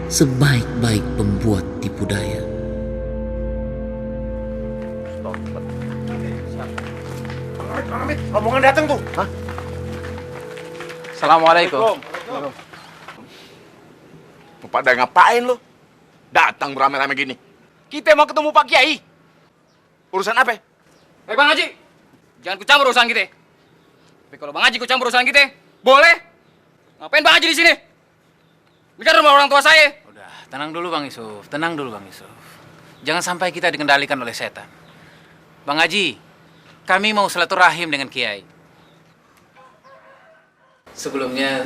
sebaik-baik pembuat tipu daya. Amit, rombongan datang tuh. Hah? Assalamualaikum. Pada ngapain lo? Datang beramai-ramai gini. Kita mau ketemu Pak Kiai. Urusan apa? Bang Haji, jangan ikut campur urusan kita. Tapi kalau Bang Haji ikut campur urusan kita, boleh. Ngapain Bang Haji di sini? Ini kan rumah orang tua saya. Udah, tenang dulu Bang Yusuf. Tenang dulu Bang Yusuf. Jangan sampai kita dikendalikan oleh setan. Bang Haji, kami mau silaturahim dengan Kiai. Sebelumnya,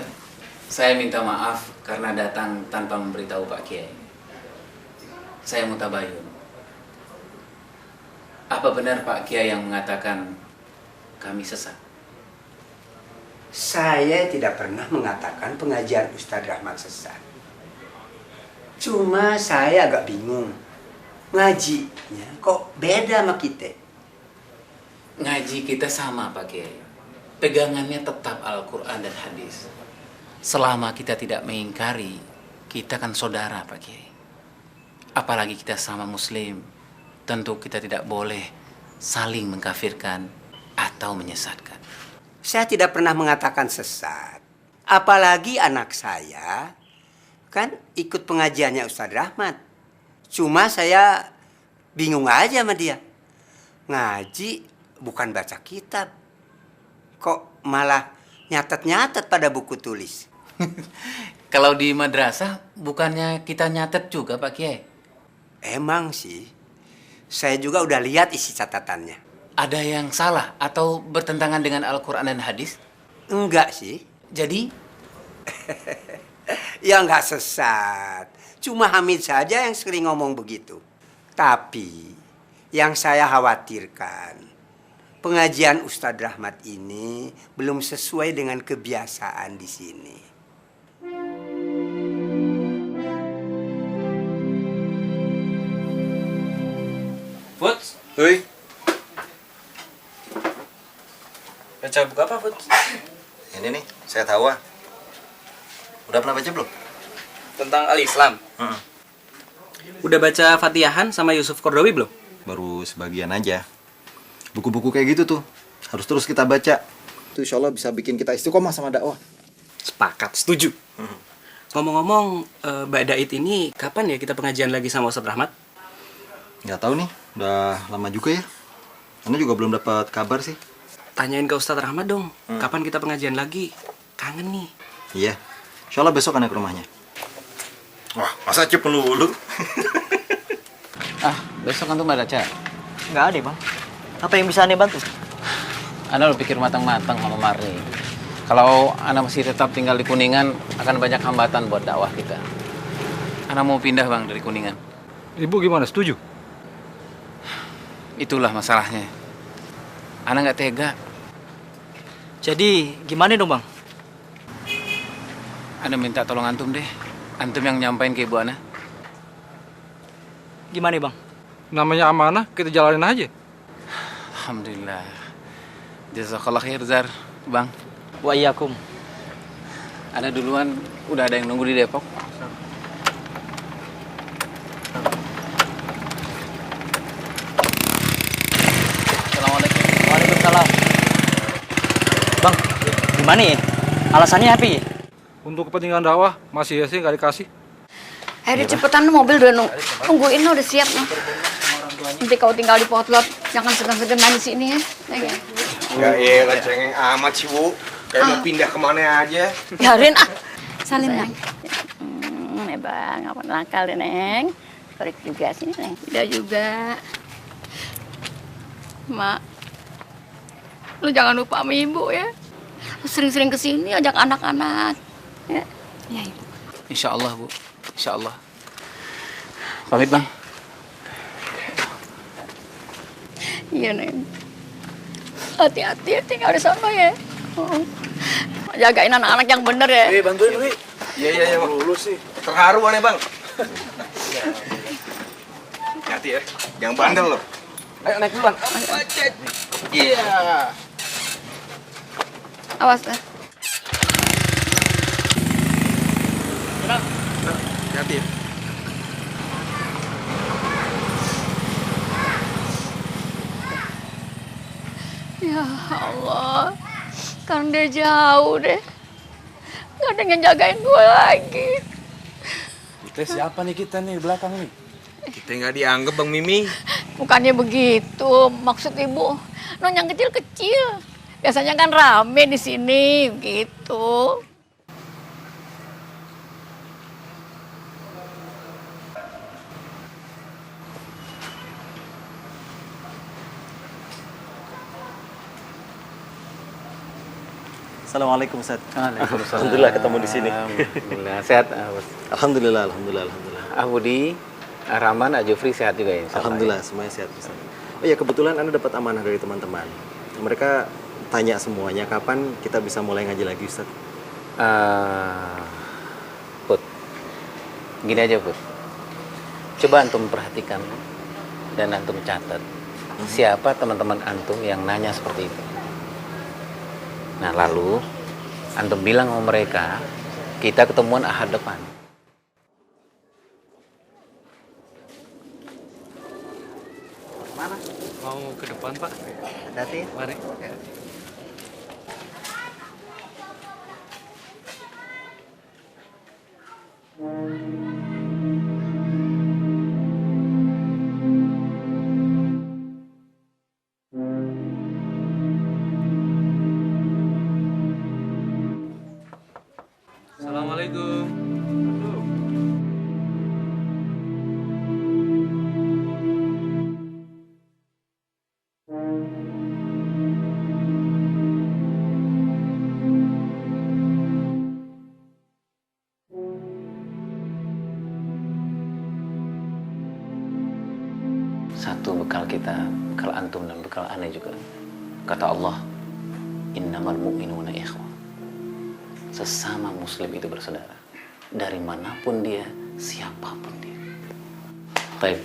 saya minta maaf karena datang tanpa memberitahu Pak Kiai. Saya mutabayun. Apa benar Pak Kiai yang mengatakan kami sesat? Saya tidak pernah mengatakan pengajian Ustadz Rahmat sesat. Cuma saya agak bingung. Ngajinya kok beda sama kita? Ngaji kita sama Pak Kiai. Pegangannya tetap Al-Quran dan hadis. Selama kita tidak mengingkari, kita kan saudara Pak Kiai. Apalagi kita sama muslim, tentu kita tidak boleh saling mengkafirkan atau menyesatkan. Saya tidak pernah mengatakan sesat. Apalagi anak saya kan ikut pengajiannya Ustadz Rahmat. Cuma saya bingung aja sama dia. Ngaji bukan baca kitab. Kok malah nyatet-nyatet pada buku tulis? Kalau di madrasah, bukannya kita nyatet juga Pak Kiai? Emang sih. Saya juga udah lihat isi catatannya. Ada yang salah atau bertentangan dengan Al-Quran dan hadis? Enggak sih. Jadi? Ya enggak sesat. Cuma Hamid saja yang sering ngomong begitu. Tapi yang saya khawatirkan, pengajian Ustadz Rahmat ini belum sesuai dengan kebiasaan di sini. Futs, Hoi. baca buku apa Futs? Ini nih, saya tahu ah. Udah pernah baca belum? Tentang al-Islam. Udah baca Fatihahan sama Yusuf Kordowi belum? Baru sebagian aja. Buku-buku kayak gitu tuh harus terus kita baca. Itu insya Allah bisa bikin kita istiqomah sama dakwah. Sepakat, setuju. Ngomong-ngomong, Mbak Daid ini kapan ya kita pengajian lagi sama Ustadz Rahmat? Nggak tahu nih, udah lama juga ya. Anda juga belum dapat kabar sih. Tanyain ke Ustadz Rahmat dong, kapan kita pengajian lagi? Kangen nih. Iya, insya Allah besok Anda ke rumahnya. Wah, masa cip melulu? Besok antum ada acara? Nggak ada Bang. Apa yang bisa Anda bantu? Anda lo pikir matang-matang sama Marni. Kalau Anda masih tetap tinggal di Kuningan, akan banyak hambatan buat dakwah kita. Anda mau pindah Bang dari Kuningan. Ibu gimana, setuju? Itulah masalahnya. Anda nggak tega. Jadi gimana dong Bang? Anda minta tolong antum deh. Antum yang nyampein ke ibu Ana. Gimana Bang? Namanya amanah, kita jalanin aja. Alhamdulillah. Jazakallah khair Zar, Bang. Wa iyyakum. Ada duluan, udah ada yang nunggu di Depok. Assalamualaikum. Waalaikumsalam. Bang, gimana ya? Alasannya apa ya? Untuk kepentingan dakwah, masih ya sih nggak dikasih. Ayo cepetan mobil udah nungguin udah siap noh. Nanti kau tinggal di potlot, jangan segan-segan di sini ya. Ya elah cengeng amat sih Bu. Kayak mau pindah kemana aja. Biarin ah. Salin Neng. Bang, apa nakal deh Neng. Korek juga sini Neng. Udah juga. Mak, lu jangan lupa sama ibu ya. Lu sering-sering kesini ajak anak-anak. Ya, ya ibu. Insya Allah Bu, insya Allah. Pamit Bang. Iya Neng. Hati-hati tinggal di sana ya. Jagain anak-anak yang bener ya. Bantuin Wi. Iya Bang. Lulus sih. Terharu aneh Bang. Hati ya. Jangan bandel loh. Ayo naik duluan. Iya. Awas ya. Bang. Hati-hati ya. Ya Allah, kan dia jauh deh. Gak ada yang jagain gue lagi. Kita siapa nih kita nih di belakang nih? Kita nggak dianggap Bang Mimi. Bukannya begitu, maksud ibu. Non yang kecil-kecil. Biasanya kan rame di sini, gitu. Assalamualaikum Ustaz. Waalaikumsalam. Alhamdulillah ketemu di sini. Alhamdulillah sehat. Alhamdulillah, alhamdulillah. Budi, Rahman, Jufri sehat juga ya? Alhamdulillah semuanya sehat Ustaz. Oh ya kebetulan Anda dapat amanah dari teman-teman. Mereka tanya semuanya kapan kita bisa mulai ngaji lagi Ustaz. Put, gini aja Put. Coba antum perhatikan dan antum catat. Siapa teman-teman antum yang nanya seperti itu? Nah lalu antum bilang sama mereka, kita ketemuan Ahad depan. Mana? Mau ke depan Pak? Hati-hati. Mari. Assalamualaikum. Satu bekal kita, bekal antum dan bekal aneh juga. Kata Allah, innamal mu'minuna ikhwah. Sesama muslim itu bersaudara. Dari manapun dia, siapapun dia. Baik,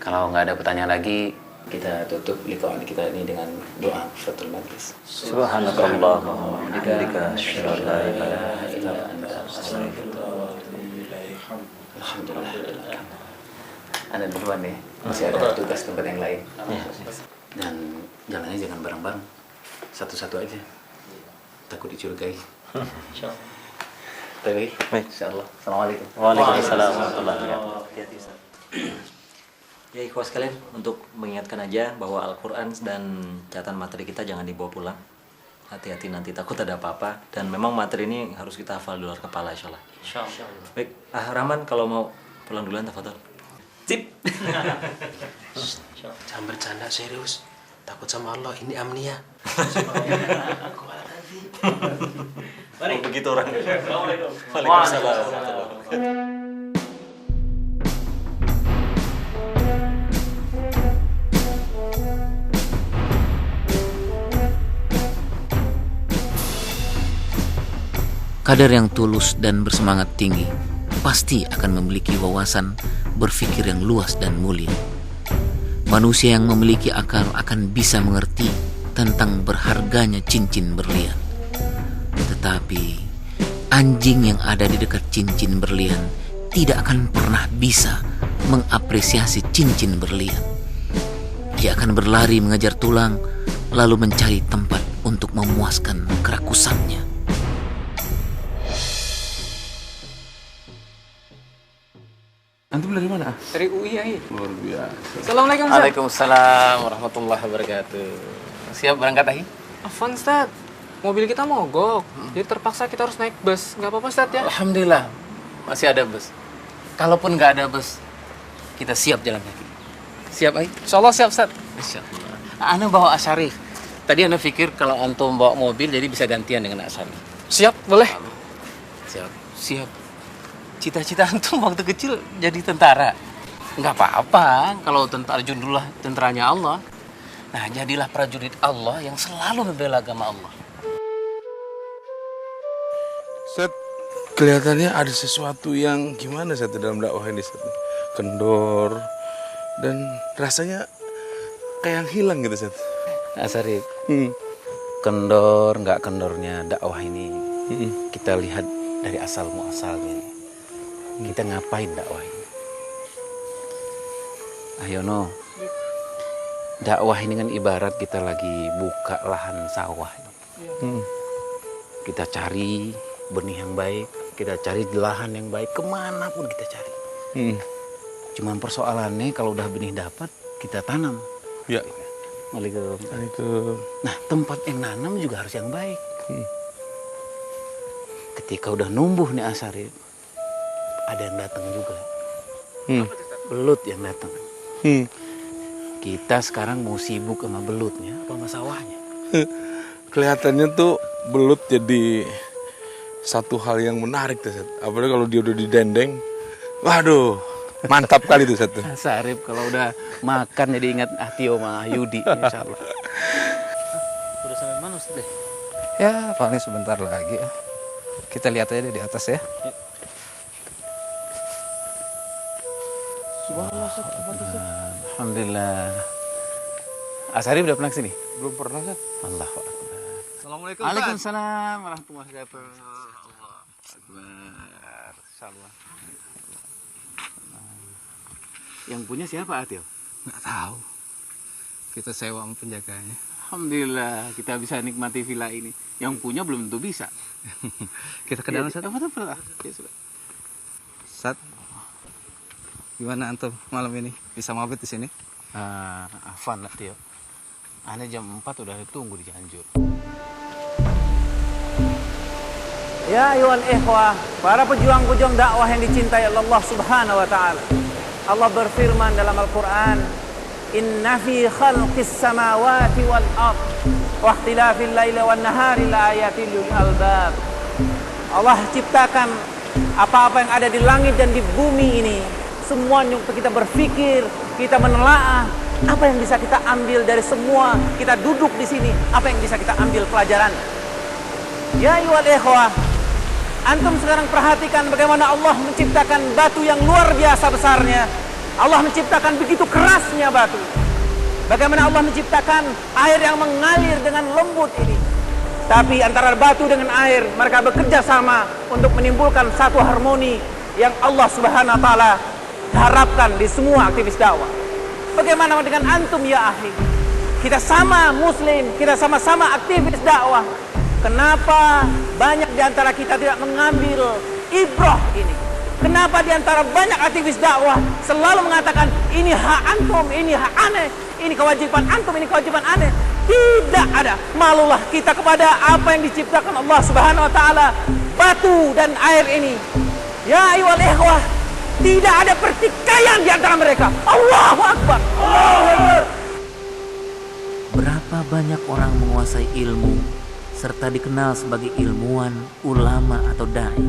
kalau nggak ada pertanyaan lagi, kita tutup liqa kita ini dengan doa Fathul Majlis. Subhanakallahumma wa bihamdika asyhadu an la ilaha illa anta astaghfiruka wa atubu ilaik. Alhamdulillah. Anda duluan nih, masih ada tugas tempat yang lain. Dan jalannya jangan bareng-bareng, satu-satu aja. Takut dicurigai. Insyaallah. Baik, insyaallah. Assalamualaikum. Waalaikumsalam warahmatullahi wabarakatuh. Hati-hati Ustaz. Ya ikhwas sekalian, untuk mengingatkan aja bahwa Al-Quran dan catatan materi kita jangan dibawa pulang. Hati-hati nanti takut ada apa-apa. Dan memang materi ini harus kita hafal di luar kepala insyaallah. Insyaallah. Baik, Rahman kalau mau pulang duluan tafadhol. Sip. Jangan bercanda serius. Takut sama Allah, ini amnia. Oh, begitu orang. Assalamualaikum. Waalaikumsalam. Kader yang tulus dan bersemangat tinggi pasti akan memiliki wawasan berpikir yang luas dan mulia. Manusia yang memiliki akal akan bisa mengerti tentang berharganya cincin berlian. Tetapi anjing yang ada di dekat cincin berlian tidak akan pernah bisa mengapresiasi cincin berlian. Dia akan berlari mengejar tulang, lalu mencari tempat untuk memuaskan kerakusannya. Antum dari mana? Dari UI ya. Luar biasa. Assalamualaikum Ustaz. Waalaikumsalam warahmatullahi wabarakatuh. Siap berangkat lagi? Afwan Ustaz, mobil kita mogok. Jadi terpaksa kita harus naik bus. Nggak apa-apa Ustaz ya? Alhamdulillah masih ada bus. Kalaupun nggak ada bus, kita siap jalan kaki. Siap Ai? Insyaallah siap Ustaz. Insyaallah. Ana bawa Asyarif. Tadi Ana pikir kalau antum bawa mobil jadi bisa gantian dengan Asyarif. Siap, boleh. Siap. Siap. Cita-cita antum waktu kecil jadi tentara. Nggak apa-apa kalau tentara jundulah tentaranya Allah. Nah, jadilah prajurit Allah yang selalu membela agama Allah. Set, kelihatannya ada sesuatu yang gimana Set dalam dakwah ini Set? Kendor dan rasanya kayak yang hilang gitu Set. Asyarif, kendor nggak kendornya dakwah ini kita lihat dari asal muasalnya. kita ngapain dakwah ini? Ayono, dakwah ini kan ibarat kita lagi buka lahan sawah. Kita cari benih yang baik, kita cari lahan yang baik, kemanapun kita cari. Cuman persoalannya kalau udah benih dapat, kita tanam. Ya. Waalaikumsalam. Nah, tempat yang nanam juga harus yang baik. Ketika udah numbuh nih Asarif, ada yang datang juga. Belut yang datang. Kita sekarang mau sibuk sama belutnya apa sama sawahnya? Kelihatannya tuh belut jadi satu hal yang menarik tuh, Set. Apalagi kalau dia udah didendeng. Waduh, mantap kali tuh, Set. Sarip kalau udah makan jadi ingat Atio sama Yudi, insya Allah. Udah sampai mana Ustaz? Ya, paling sebentar lagi. Kita lihat aja di atas ya. Alhamdulillah. Asarif udah pernah kesini? Belum pernah, Set. Allahu Akbar. Assalamualaikum. Waalaikumsalam warahmatullahi wabarakatuh. Akbar. Insyaallah. Yang punya siapa, Atil? Nggak tahu. Kita sewa sama penjaganya. Alhamdulillah kita bisa nikmati villa ini. Yang punya belum tentu bisa. Kita ke dalam, Sat. Ya, sudah. Sat, gimana antum malam ini? Bisa mabit di sini? Afan lah, Tio. Ane jam 4 udah ditunggu di Cianjur. Ya ayuhal ikhwah, para pejuang-pejuang dakwah yang dicintai Allah Subhanahu wa taala. Allah berfirman dalam Al-Qur'an, "Inna fi khalqis samawati wal ard wa ikhtilafil laili wan nahari laayatin lil albab." Allah ciptakan apa-apa yang ada di langit dan di bumi ini. Semuanya untuk kita berpikir, kita menelaah apa yang bisa kita ambil dari semua kita duduk di sini, apa yang bisa kita ambil pelajaran. Ya ayyuhal ikhwah, antum sekarang perhatikan bagaimana Allah menciptakan batu yang luar biasa besarnya. Allah menciptakan begitu kerasnya batu. Bagaimana Allah menciptakan air yang mengalir dengan lembut ini. Tapi antara batu dengan air, mereka bekerja sama untuk menimbulkan satu harmoni yang Allah Subhanahu wa taala harapkan di semua aktivis dakwah. Bagaimana dengan antum ya akhi? Kita sama muslim, kita sama-sama aktivis dakwah. Kenapa banyak di antara kita tidak mengambil ibrah ini? Kenapa di antara banyak aktivis dakwah selalu mengatakan ini hak antum, ini hak aneh, ini kewajiban antum, ini kewajiban aneh? Tidak ada. Malulah kita kepada apa yang diciptakan Allah Subhanahu wa taala, batu dan air ini. Ya ayyuhal ikhwah, tidak ada pertikaian di antara mereka. Allahu Akbar. Allahu Akbar. Berapa banyak orang menguasai ilmu serta dikenal sebagai ilmuwan, ulama atau dai,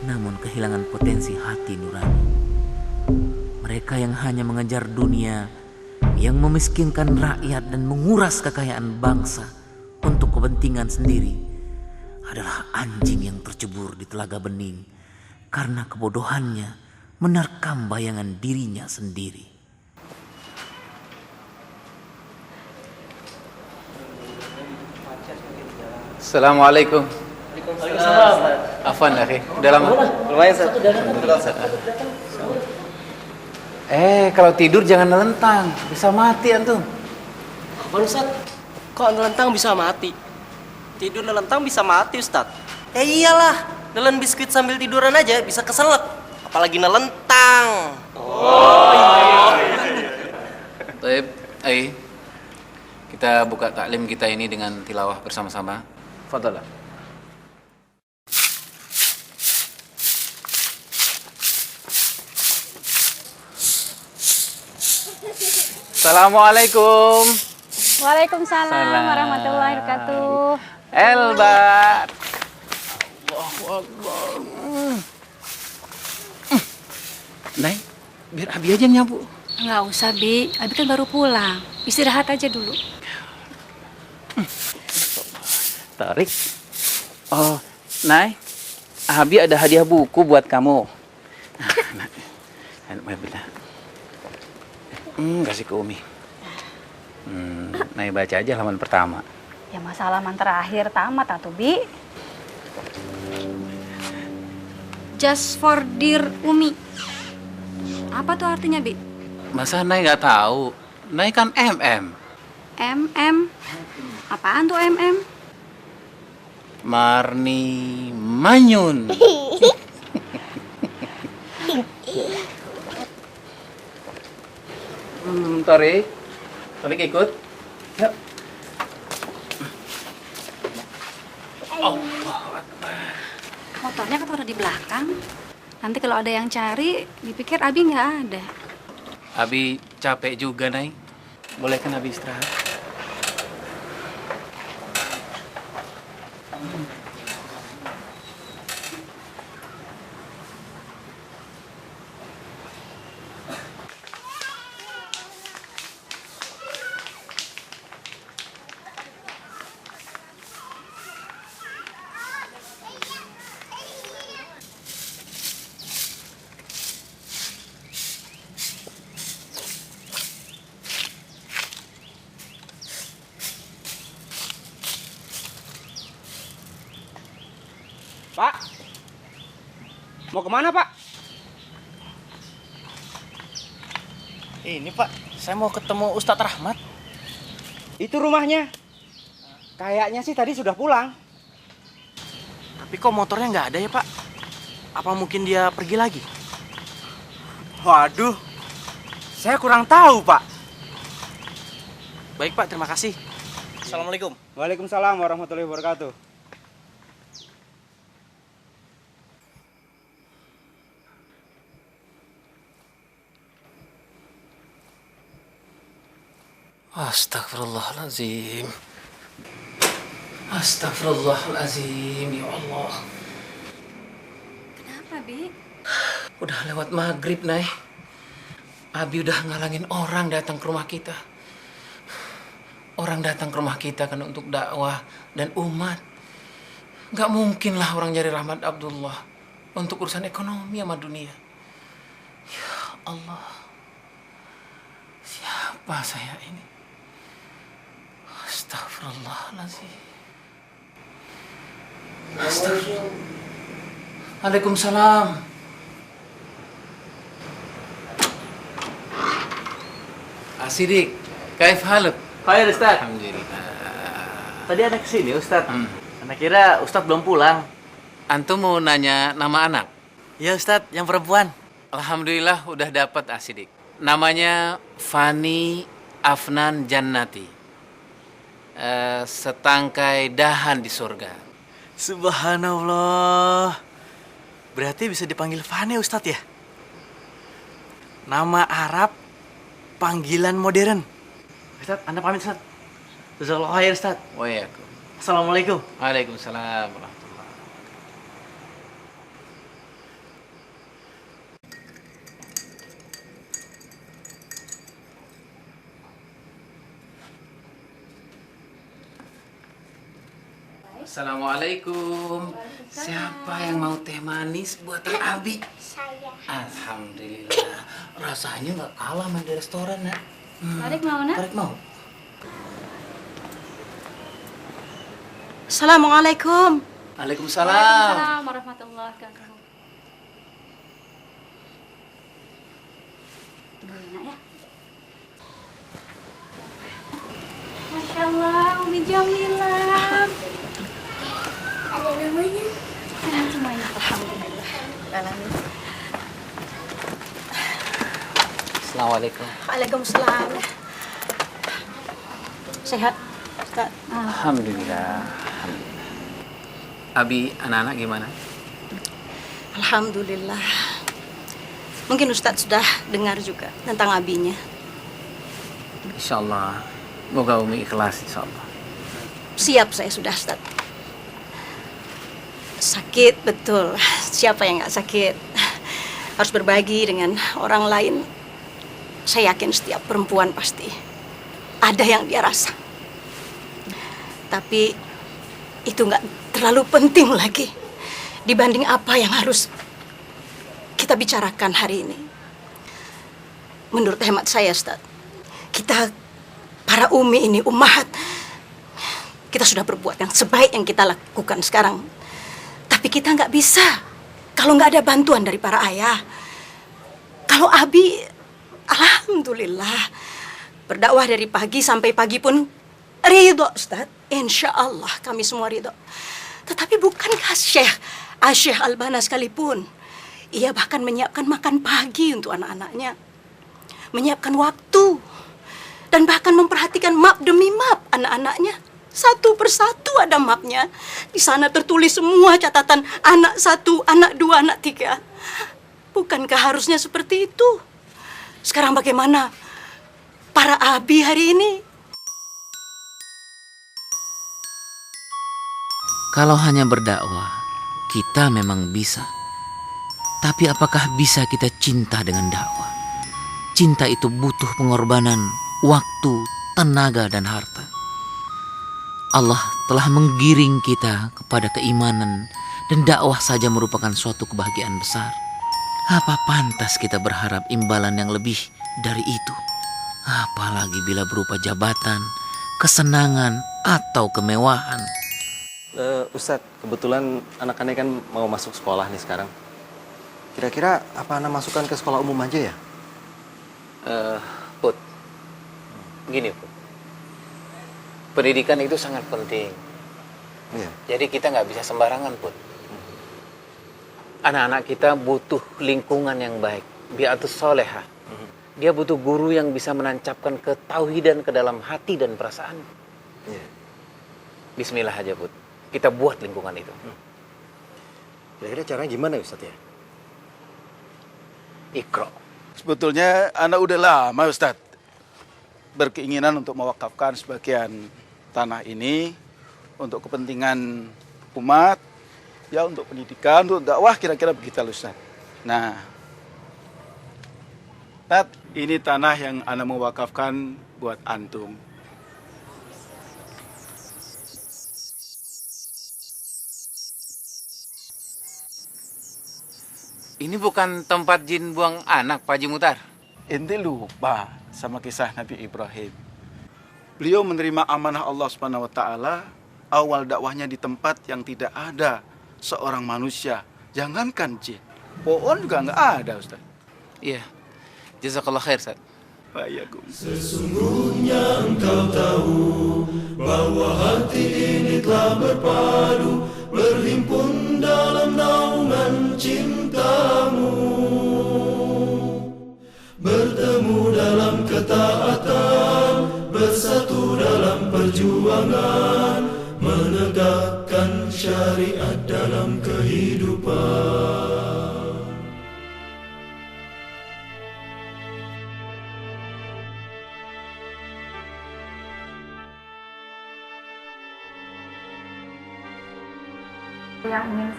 namun kehilangan potensi hati nurani. Mereka yang hanya mengejar dunia, yang memiskinkan rakyat dan menguras kekayaan bangsa untuk kepentingan sendiri, adalah anjing yang tercebur di telaga bening karena kebodohannya menerkam bayangan dirinya sendiri. Assalamualaikum. Waalaikumsalam. Afwan akhi, udah lama? Lumayan, Sat. Kalau tidur jangan nelentang, bisa mati antum. Apa Ustaz? Kok nelentang bisa mati? Tidur nelentang bisa mati Ustaz. Ya iyalah, nelen biskuit sambil tiduran aja bisa keselak, apalagi nelentang. Oh iya. Baik, kita buka taklim kita ini dengan tilawah bersama-sama. Fadhalah. Assalamualaikum. Waalaikumsalam warahmatullahi wabarakatuh. Elbar. Allahu Akbar. Nay, biar Abi aja nyapu. Nggak usah, Bi. Abi kan baru pulang. Istirahat aja dulu. Tarik. Oh, Nay. Abi ada hadiah buku buat kamu. Kasih ke Umi. Nay baca aja halaman pertama. Ya masa halaman terakhir tamat atuh, Bi. Just for dear Umi. Apa tuh artinya, Bi? Masa Nay nggak tahu? Nay kan MM. MM. Apaan tuh MM? Marni Manyun. Tarik. Tarik ikut. Yuk. Motornya kan taruh di belakang. Nanti kalau ada yang cari, dipikir Abi nggak ada. Abi capek juga, Nay. Boleh kan Abi istirahat? Pak, mau kemana Pak? Ini Pak, saya mau ketemu Ustadz Rahmat. Itu rumahnya. Kayaknya sih tadi sudah pulang. Tapi kok motornya nggak ada ya Pak? Apa mungkin dia pergi lagi? Waduh, saya kurang tahu Pak. Baik Pak, terima kasih. Assalamualaikum. Waalaikumsalam warahmatullahi wabarakatuh. Astagfirullahaladzim. Astagfirullahaladzim, ya Allah. Kenapa, Bi? Udah lewat maghrib, Nay. Abi udah ngalangin orang datang ke rumah kita. Orang datang ke rumah kita kan untuk dakwah dan umat. Gak mungkin lah orang nyari Rahmat Abdullah untuk urusan ekonomi sama dunia. Ya Allah. Siapa saya ini? Astagfirullahaladzim. Astagfirullah. Waalaikumsalam. Asidik, kaif haluk? Khair Ustaz. Alhamdulillah. Tadi ada kesini Ustaz. Anak kira Ustaz belum pulang. Antum mau nanya nama anak? Ya Ustaz, yang perempuan. Alhamdulillah udah dapat Asidik. Namanya Fani Afnan Jannati. Setangkai dahan di surga. Subhanallah. Berarti bisa dipanggil Fani Ustadz ya? Nama Arab, panggilan modern. Ustadz, Anda pamit Ustadz. Jazakallahu khair Ustadz. Waalaikumsalam. Assalamualaikum. Waalaikumsalam warahmatullahi. Assalamualaikum. Siapa yang mau teh manis buatan Abi? Saya. Alhamdulillah. Rasanya nggak kalah sama di restoran ya. Tarik mau, Nak? Tarik mau. Assalamualaikum. Waalaikumsalam. Waalaikumsalam warahmatullahi wabarakatuh. Boleh, Nak, ya? Masya Allah, Umi Jamilah. Ada namanya? Enak semuanya. Alhamdulillah. Assalamualaikum. Waalaikumsalam. Sehat, Ustaz? Alhamdulillah. Abi, anak-anak gimana? Alhamdulillah. Mungkin Ustaz sudah dengar juga tentang abinya. Insyaallah. Moga Umi ikhlas insyaallah. Siap saya sudah, Ustaz. Sakit, betul. Siapa yang nggak sakit? Harus berbagi dengan orang lain. Saya yakin setiap perempuan pasti ada yang dia rasa. Tapi itu nggak terlalu penting lagi dibanding apa yang harus kita bicarakan hari ini. Menurut hemat saya, Ustaz, kita para umi ini, ummahat, kita sudah berbuat yang sebaik yang kita lakukan sekarang. Tapi kita nggak bisa kalau nggak ada bantuan dari para ayah. Kalau Abi, alhamdulillah, berdakwah dari pagi sampai pagi pun ridho, Ustaz. Insya Allah kami semua ridho. Tetapi bukankah Syekh Albana sekalipun, ia bahkan menyiapkan makan pagi untuk anak-anaknya, menyiapkan waktu, dan bahkan memperhatikan map demi map anak-anaknya. Satu persatu ada mapnya. Di sana tertulis semua catatan anak 1, anak 2, anak 3. Bukankah harusnya seperti itu? Sekarang bagaimana para abi hari ini? Kalau hanya berdakwah, kita memang bisa. Tapi apakah bisa kita cinta dengan dakwah? Cinta itu butuh pengorbanan, waktu, tenaga, dan harta. Allah telah menggiring kita kepada keimanan, dan dakwah saja merupakan suatu kebahagiaan besar. Apa pantas kita berharap imbalan yang lebih dari itu? Apalagi bila berupa jabatan, kesenangan, atau kemewahan. Ustadz, kebetulan anak-anak kan mau masuk sekolah nih sekarang. Kira-kira apa Ana masukkan ke sekolah umum aja ya? Put, gini Put. Pendidikan itu sangat penting. Iya. Jadi kita nggak bisa sembarangan, Put. Anak-anak kita butuh lingkungan yang baik, bi'atus solehah. Dia butuh guru yang bisa menancapkan ketauhidan ke dalam hati dan perasaan. Iya. Bismillah aja, Put. Kita buat lingkungan itu. Kira-kira caranya gimana, Ustadz ya? Iqra. Sebetulnya anak udah lama, Ustadz, berkeinginan untuk mewakafkan sebagian tanah ini untuk kepentingan umat, ya, untuk pendidikan, untuk dakwah, kira-kira begitu, Ustaz. Nah, Tat, ini tanah yang Ana mewakafkan buat antum. Ini bukan tempat jin buang anak, Pak Haji Muhtar. Ente lupa sama kisah Nabi Ibrahim. Beliau menerima amanah Allah Subhanahu wa taala, awal dakwahnya di tempat yang tidak ada seorang manusia, jangankan jin. Pohon juga nggak ada, Ustaz. Iya. Jazakallah khair, Ustaz. Sesungguhnya engkau tahu bahwa hati ini telah berpadu, berhimpun dalam naungan cintamu, bertemu dalam ketaatan, bersatu dalam perjuangan, menegakkan syariat dalam kehidupan. Yang ingin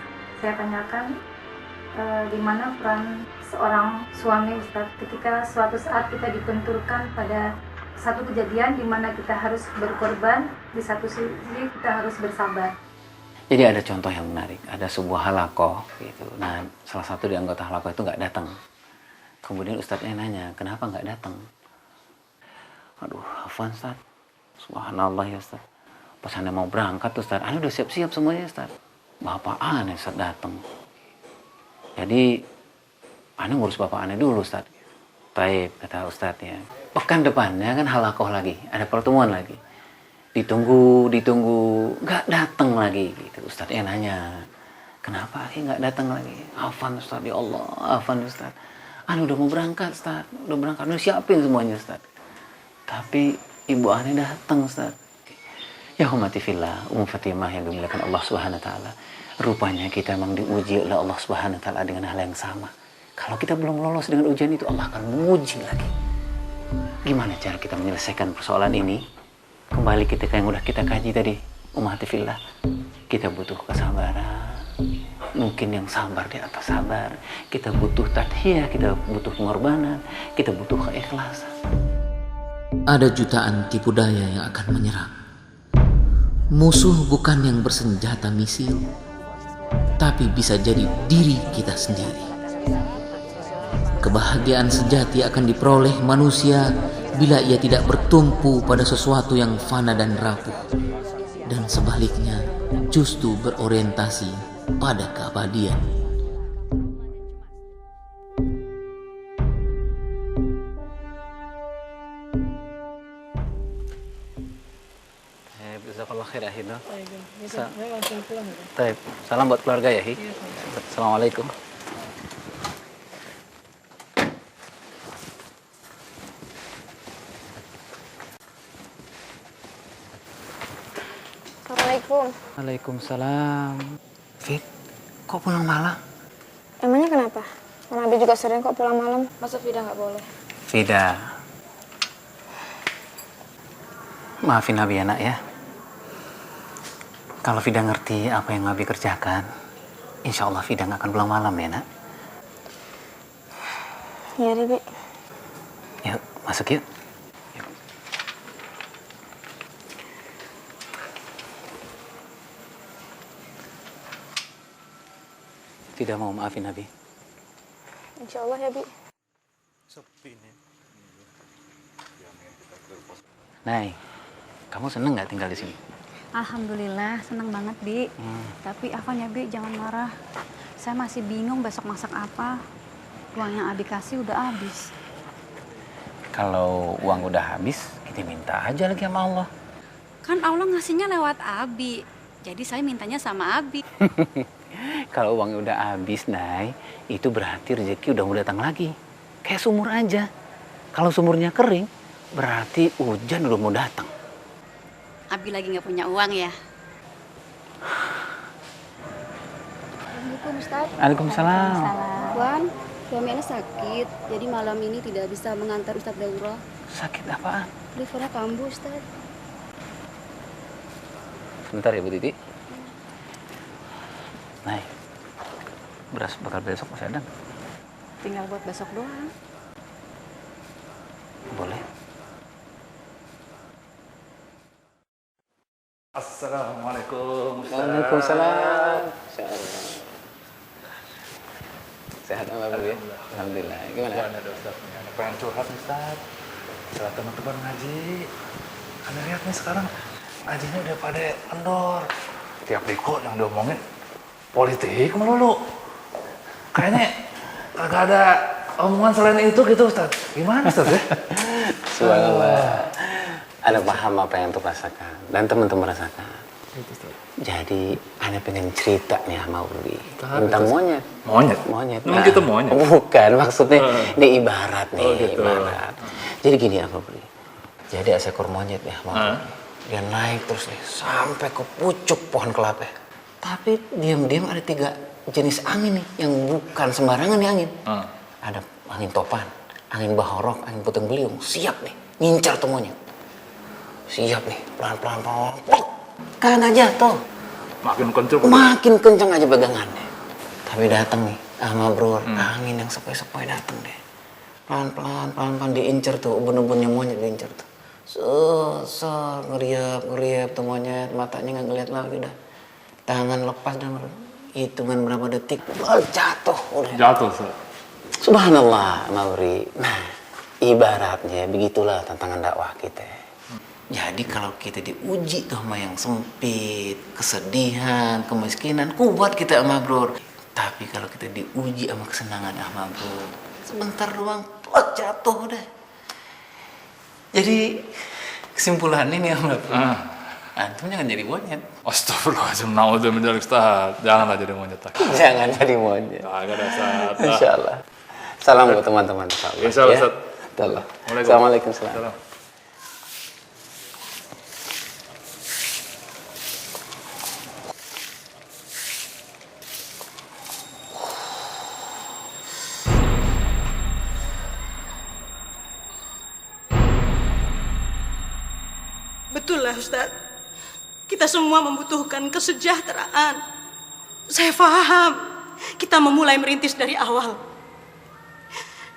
saya tanyakan, di mana peran seorang suami, Ustaz, ketika suatu saat kita dibenturkan pada satu kejadian di mana kita harus berkorban, di satu sisi kita harus bersabar. Jadi ada contoh yang menarik, ada sebuah halakoh gitu. Nah, salah satu di anggota halakoh itu nggak datang. Kemudian ustadznya nanya, kenapa nggak datang? Aduh, hafan Ustaz. Subhanallah ya Ustaz. Pas Anda mau berangkat Ustaz, Anda udah siap-siap semuanya Ustaz. Bapak aneh Ustaz datang. Jadi, Anda ngurus bapak aneh dulu Ustaz. Taib, kata ustadznya. Pekan depannya kan halakoh lagi, ada pertemuan lagi. Ditunggu, nggak datang lagi. Gitu. Ustadznya nanya, kenapa nggak datang lagi? Afan Ustaz, ya Allah, afan Ustaz. Ane udah mau berangkat Ustaz, udah berangkat, udah siapin semuanya Ustaz. Tapi ibu Ane datang Ustaz. Ya hormati fillah, Fatimah yang dimuliakan Allah Subhanahu wa taala. Rupanya kita memang diuji oleh Allah Subhanahu wa taala dengan hal yang sama. Kalau kita belum lolos dengan ujian itu, Allah akan menguji lagi. Gimana cara kita menyelesaikan persoalan ini? Kembali ketika yang udah kita kaji tadi, ummati fillah, kita butuh kesabaran. Mungkin yang sabar di atas sabar. Kita butuh tadhiyah, kita butuh pengorbanan, kita butuh keikhlasan. Ada jutaan tipu daya yang akan menyerang. Musuh bukan yang bersenjata misil, tapi bisa jadi diri kita sendiri. Kebahagiaan sejati akan diperoleh manusia bila ia tidak bertumpu pada sesuatu yang fana dan rapuh, dan sebaliknya justru berorientasi pada keabadian. Jazakallah khair Ahi. langsung pulang ya. Baik, salam buat keluarga ya Hi. Assalamualaikum. Assalamualaikum. Waalaikumsalam. Fit, kok pulang malam? Emangnya kenapa? Karena Abi juga sering kok pulang malam. Masa Vida nggak boleh? Vida, maafin Abi ya nak ya. Kalau Vida ngerti apa yang Abi kerjakan, insya Allah Vida nggak akan pulang malam ya nak. Iya deh, Bi. Yuk, masuk yuk. Tidak mau maafin Abi. Insya Allah ya, Bi. Nay, kamu seneng nggak tinggal di sini? Alhamdulillah, senang banget, Bi. Tapi Afan ya, Bi, jangan marah. Saya masih bingung besok masak apa. Uang yang Abi kasih udah habis. Kalau uang udah habis, kita minta aja lagi sama Allah. Kan Allah ngasihnya lewat Abi. Jadi saya mintanya sama Abi. Kalau uangnya udah habis, Nay, itu berarti rezeki udah mau datang lagi. Kayak sumur aja. Kalau sumurnya kering, berarti hujan udah mau datang. Abi lagi nggak punya uang ya? Assalamualaikum, Ustaz. Waalaikumsalam. Wan, suami Ana sakit, jadi malam ini tidak bisa mengantar Ustaz daurah. Sakit apaan? Livernya kambuh, Ustaz. Sebentar ya Bu Titi. Nay, beras bakal besok masih ada? Tinggal buat besok doang. Boleh. Assalamualaikum. Waalaikumsalam. Sehat apa Bu ya? Alhamdulillah. Gimana? Ada Ustaz. Pengen curhat Ustaz. Setelah teman-teman ngaji. Anda lihat nih sekarang ngajinya udah pada kendor. Tiap diko yang diomongin politik melulu. Kayaknya kagak ada omongan selain itu gitu Ustaz. Gimana Ustaz ya? Subhanallah. Ada paham apa yang tuh rasakan dan teman-teman rasakan. Jadi, Anda pengen cerita nih sama Uli tentang monyet. Monyet? Monyet. Memang kita monyet? Bukan, maksudnya ini ibarat nih, Oh, gitu. ibarat. Jadi gini apa Uli? Jadi ada seekor monyet ya, dia naik terus nih sampai ke pucuk pohon kelapa. Tapi diam-diam ada 3 jenis angin nih yang bukan sembarangan nih angin. Ada angin topan, angin bahorok, angin puting beliung. Siap nih, ngincar tuh monyet. Siap nih, pelan-pelan, kagak jatuh. Makin kenceng. Makin kenceng aja pegangannya. Tapi datang nih, sama bro, angin yang sepoi-sepoi datang deh. Pelan-pelan diincer tuh, ubun-ubunnya monyet diincer tuh. Ngeriap tuh monyet, matanya nggak ngeliat lagi dah. Tangan lepas dan hitungan berapa detik, jatuh udah. Jatuh Ustaz. Subhanallah, Mauri. Nah, ibaratnya begitulah tantangan dakwah kita. Jadi kalau kita diuji tuh sama yang sempit, kesedihan, kemiskinan, kuat kita sama bro. Tapi kalau kita diuji sama kesenangan sama bro, sebentar doang, jatuh udah. Jadi kesimpulannya nih sama bro, antum jangan jadi monyet. Astagfirullahaladzim, naudzubillah Ustaz. Janganlah jadi monyet. Jangan jadi monyet. Agak ada Ustaz. Insyaallah. Salam buat teman-teman. Insyaallah Ustaz. Assalamualaikum. Salam. Betul lah Ustaz. Kita semua membutuhkan kesejahteraan. Saya paham. Kita memulai merintis dari awal.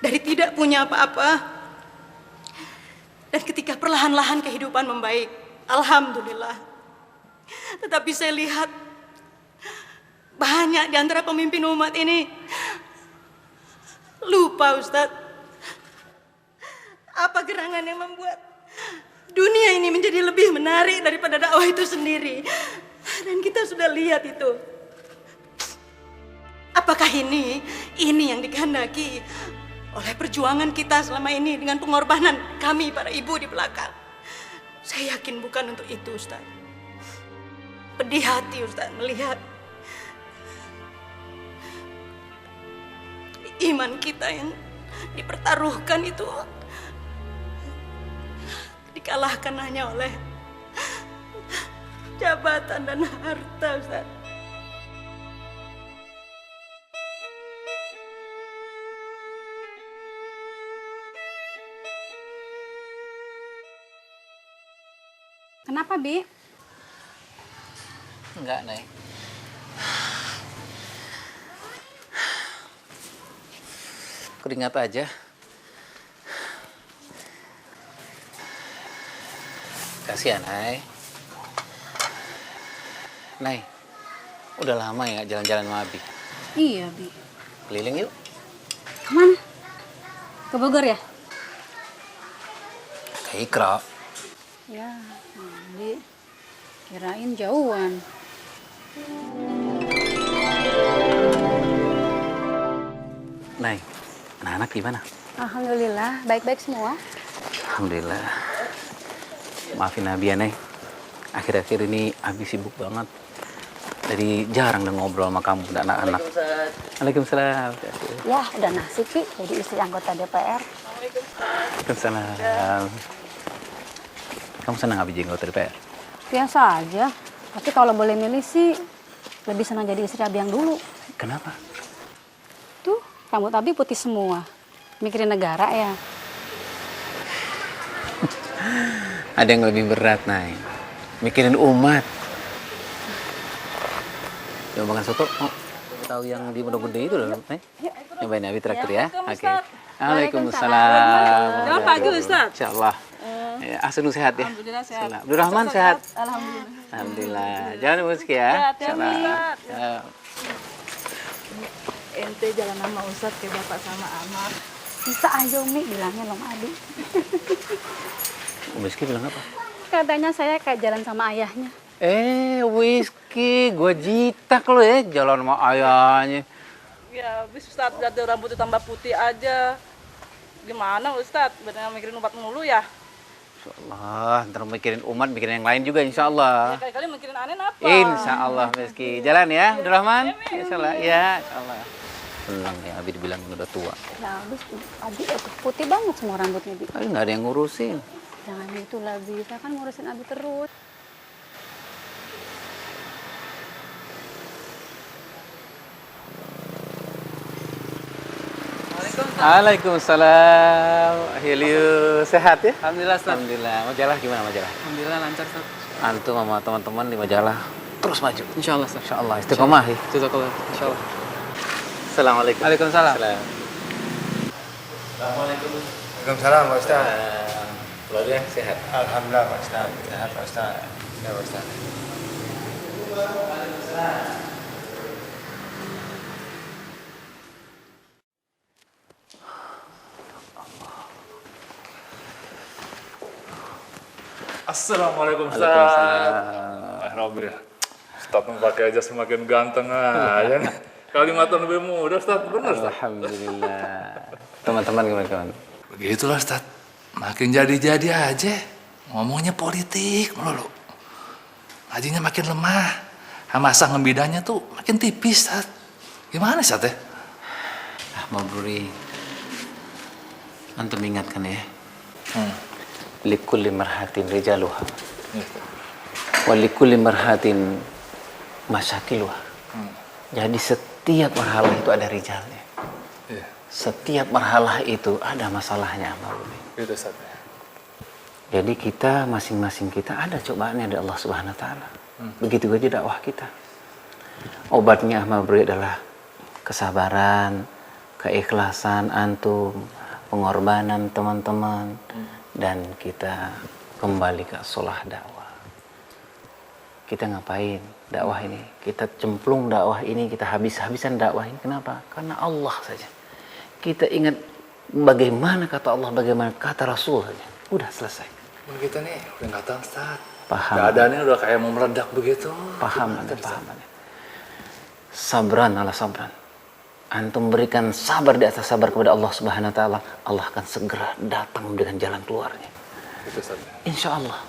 Dari tidak punya apa-apa. Dan ketika perlahan-lahan kehidupan membaik. Alhamdulillah. Tetapi saya lihat banyak di antara pemimpin umat ini lupa Ustaz. Apa gerangan yang membuat dunia ini menjadi lebih menarik daripada dakwah itu sendiri. Dan kita sudah lihat itu. Apakah ini yang dikehendaki oleh perjuangan kita selama ini dengan pengorbanan kami para ibu di belakang? Saya yakin bukan untuk itu, Ustaz. pedih hati Ustaz melihat iman kita yang dipertaruhkan itu dikalahkan hanya oleh jabatan dan harta, Ustaz. Kenapa, Bi? Enggak, Nay. Keringat aja. Kasihan, Nay. Nay, udah lama ya jalan-jalan sama Abi. Iya, Bi. Keliling yuk. Kemana? Ke Bogor ya? Ke Ikra. Ya, Bi. Kirain jauhan. Nay, anak-anak gimana? Alhamdulillah, baik-baik semua. Alhamdulillah. Maafin Abi ya, Nay. Akhir-akhir ini Abi sibuk banget. Jadi jarang udah ngobrol sama kamu dan anak-anak. Waalaikumsalam. Ya, udah nasib, Bi. Jadi istri anggota DPR. Waalaikumsalam. Kamu senang Abi jadi anggota DPR? Biasa aja. Tapi kalau boleh milih sih, lebih senang jadi istri Abi yang dulu. Kenapa? Tuh, rambut Abi putih semua. Mikirin negara ya. Ada yang lebih berat, Nay. Mikirin umat. Coba makan soto. Oh, tahu yang di Pondok Gede itu loh, Nay. Nyobain Abi traktir ya. Oke. Waalaikumsalam. Selamat pagi, Ustaz. Insyaallah. Ya, Asun sehat ya. Alhamdulillah sehat. Abdurrahman sehat. Alhamdulillah. Alhamdulillah. Jangan muski ya. Insyaallah. Ya. Ente jalan sama Ustaz ke bapak sama anak. Bisa aja Umi bilangnya Long Adi. Whisky bilang apa? Katanya saya kayak jalan sama ayahnya. Whisky, gua jitak lo ya jalan sama ayahnya. Ya, habis Ustaz lihat rambutnya tambah putih aja. Gimana Ustaz? Benar mikirin umat mulu ya? Insyaallah, ntar mikirin umat, mikirin yang lain juga insyaallah. Ya, kali-kali mikirin aneh apa? Insyaallah, Whisky. Jalan ya, Abdurrahman. Insyaallah, ya, insyaallah. Senang ya, Abi dibilang udah tua. Ya, habis Abi putih banget semua rambutnya, Bi. Nggak ada yang ngurusin. Jangan itulah, Bi. Saya kan ngurusin Abi terus. Waalaikumsalam. Heliu sehat ya? Alhamdulillah, Ustaz. Alhamdulillah. Majalah gimana majalah? Alhamdulillah lancar, Ustaz. Antum sama teman-teman di majalah terus maju. Insyaallah, Ustaz. Insyaallah. Istiqomah ya. Jazakallah. Insyaallah. Assalamualaikum. Waalaikumsalam. Waalaikumsalam, Pak Ustaz. Keluarga sehat? Alhamdulillah, Pak Ustaz. Sehat, Pak Ustaz. Ya, Pak Ustaz. Assalamualaikum Ustaz. Robby. Ustaz pakai aja semakin ganteng aja. Kalimatnya lebih mudah Ustaz, bener Ustaz. Alhamdulillah. Teman-teman gimana kawan? Begitulah Ustaz. Makin jadi-jadi aja. Ngomongnya politik melulu. Ngajinya makin lemah. Hamasah ngebidanya tuh makin tipis Ustaz. Gimana Ustaz ya? Mabruri. Antum ingatkan ya. Likulli marhatin rijaluha. Wa likulli marhatin masyakiluha. Jadi setiap marhalah itu ada rijalnya. Setiap marhalah itu ada masalahnya, Mabruri. Itu Ustaz. Jadi kita masing-masing kita ada cobaannya dari Allah Subhanahu wa taala. Begitu aja dakwah kita. Obatnya Mabruri adalah kesabaran, keikhlasan antum, pengorbanan teman-teman, dan kita kembali ke sholah dakwah. Kita ngapain dakwah ini? Kita cemplung dakwah ini, kita habis-habisan dakwah ini. Kenapa? Karena Allah saja. Kita ingat bagaimana kata Allah, bagaimana kata Rasul saja. Udah selesai. Kita nih udah nggak tahu Ustaz. Paham. Keadaannya udah kayak mau meledak begitu. Paham, paham. Sabran ala sabran. Antum berikan sabar di atas sabar kepada Allah Subhanahu wa taala, Allah akan segera datang dengan jalan keluarnya. Itu Ustaz. Insya Allah.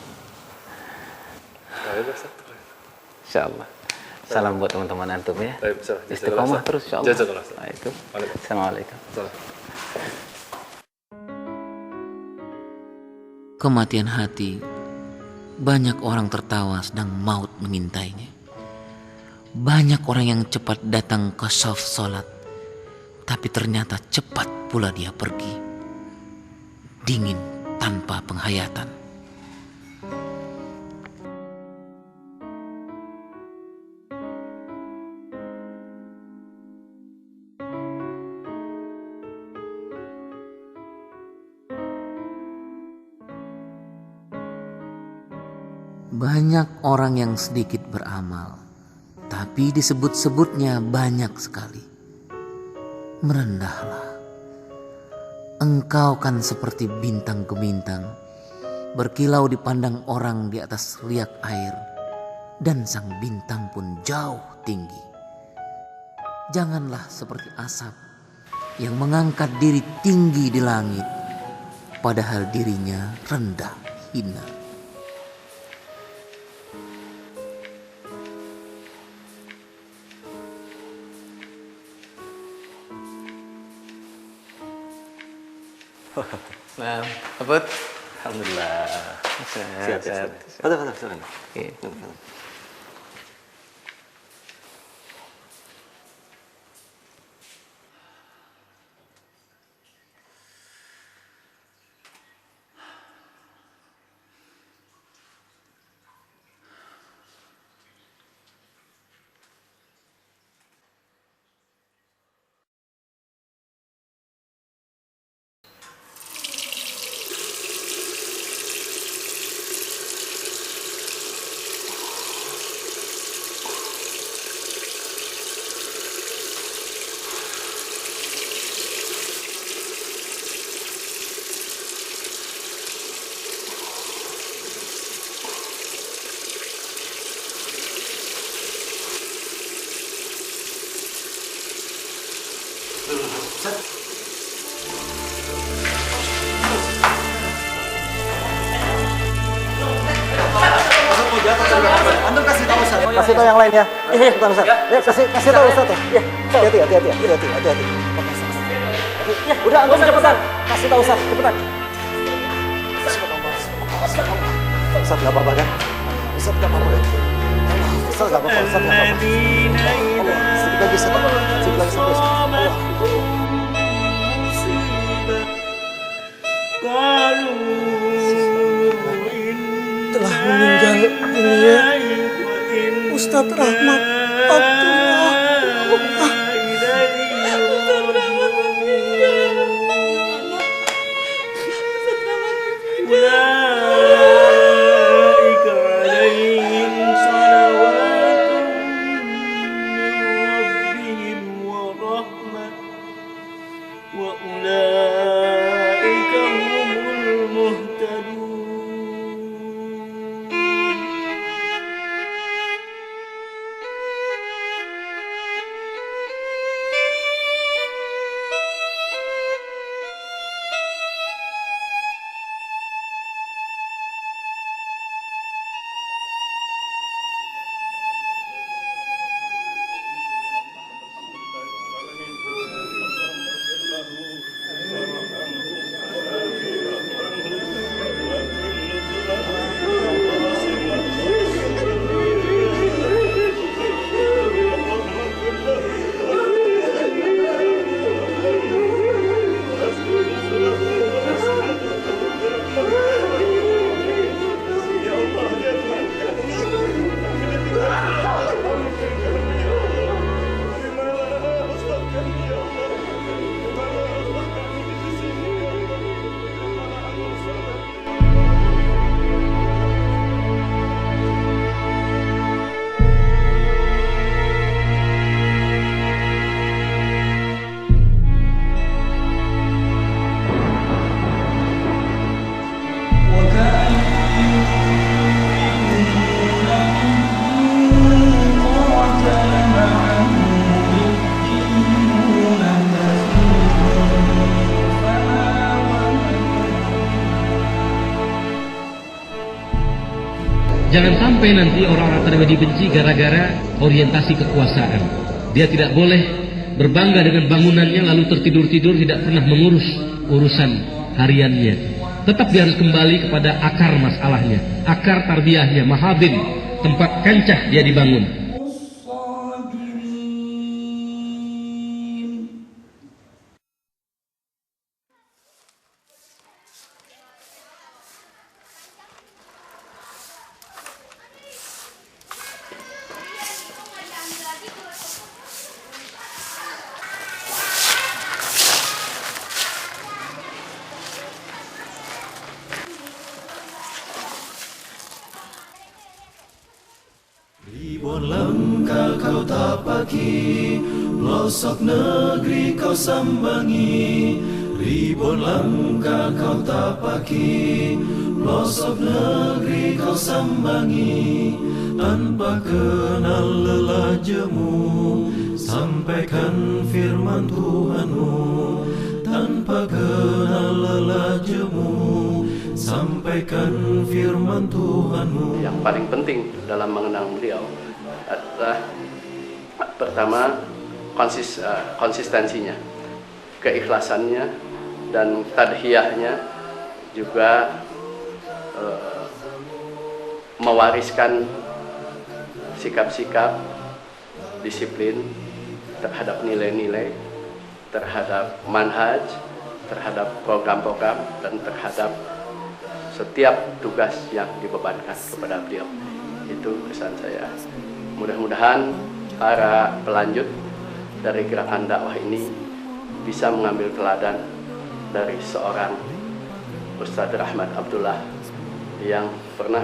Insyaallah. Salam buat teman-teman antum ya. Baik, Istiqomah terus insyaallah. Jazakallah. Assalamualaikum. Kematian hati, banyak orang tertawa sedang maut mengintainya. Banyak orang yang cepat datang ke shaf salat, tapi ternyata cepat pula dia pergi. Dingin tanpa penghayatan. Banyak orang yang sedikit beramal, tapi disebut-sebutnya banyak sekali. Merendahlah. Engkau kan seperti bintang gemintang, berkilau dipandang orang di atas riak air, dan sang bintang pun jauh tinggi. Janganlah seperti asap yang mengangkat diri tinggi di langit, padahal dirinya rendah hina. Nah, Abud. Alhamdulillah. Siap. Silakan. Oke. Antum kasih tahu Ustaz. Kasih tahu yang lain ya. Cepetan Ustaz. Ya, kasih tahu Ustaz ya. Hati-hati. Udah antum cepetan. Kasih tahu Ustaz, cepetan. Ustaz enggak apa-apa kan? Ustaz enggak apa-apa kan? Ustaz enggak apa-apa, Ustaz enggak apa-apa. Allah, sedikit lagi Ustaz. Telah meninggal dunia Ustadz Rahmat Abdullah. Jangan sampai nanti orang-orang terjadi benci gara-gara orientasi kekuasaan. Dia tidak boleh berbangga dengan bangunannya lalu tertidur-tidur tidak pernah mengurus urusan hariannya. Tetap dia harus kembali kepada akar masalahnya, akar tarbiyahnya, mahabin, tempat kancah dia dibangun. Ribuan langkah kau tapaki, pelosok negeri kau sambangi. Ribuan langkah kau tapaki, pelosok negeri kau sambangi. Tanpa kenal lelah jemu, sampaikan firman Tuhanmu. Tanpa kenal lelah jemu, sampaikan firman Tuhanmu. Yang paling penting dalam mengenal beliau adalah pertama konsistensinya, keikhlasannya, dan tadhiyahnya, juga mewariskan sikap-sikap disiplin terhadap nilai-nilai, terhadap manhaj, terhadap program-program, dan terhadap setiap tugas yang dibebankan kepada beliau. Itu kesan saya. Mudah-mudahan para pelanjut dari gerakan dakwah ini bisa mengambil teladan dari seorang Ustadz Rahmat Abdullah yang pernah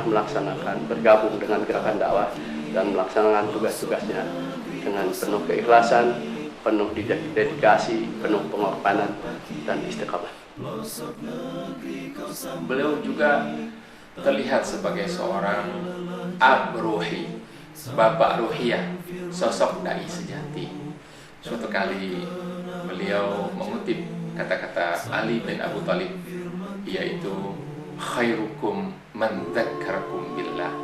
bergabung dengan gerakan dakwah dan melaksanakan tugas-tugasnya dengan penuh keikhlasan, penuh dedikasi, penuh pengorbanan, dan istiqamah. Beliau juga terlihat sebagai seorang ab ruhi, bapak ruhiyah, sosok dai sejati. Suatu kali beliau mengutip kata-kata Ali bin Abu Thalib, yaitu khairukum man dzakarakum billah.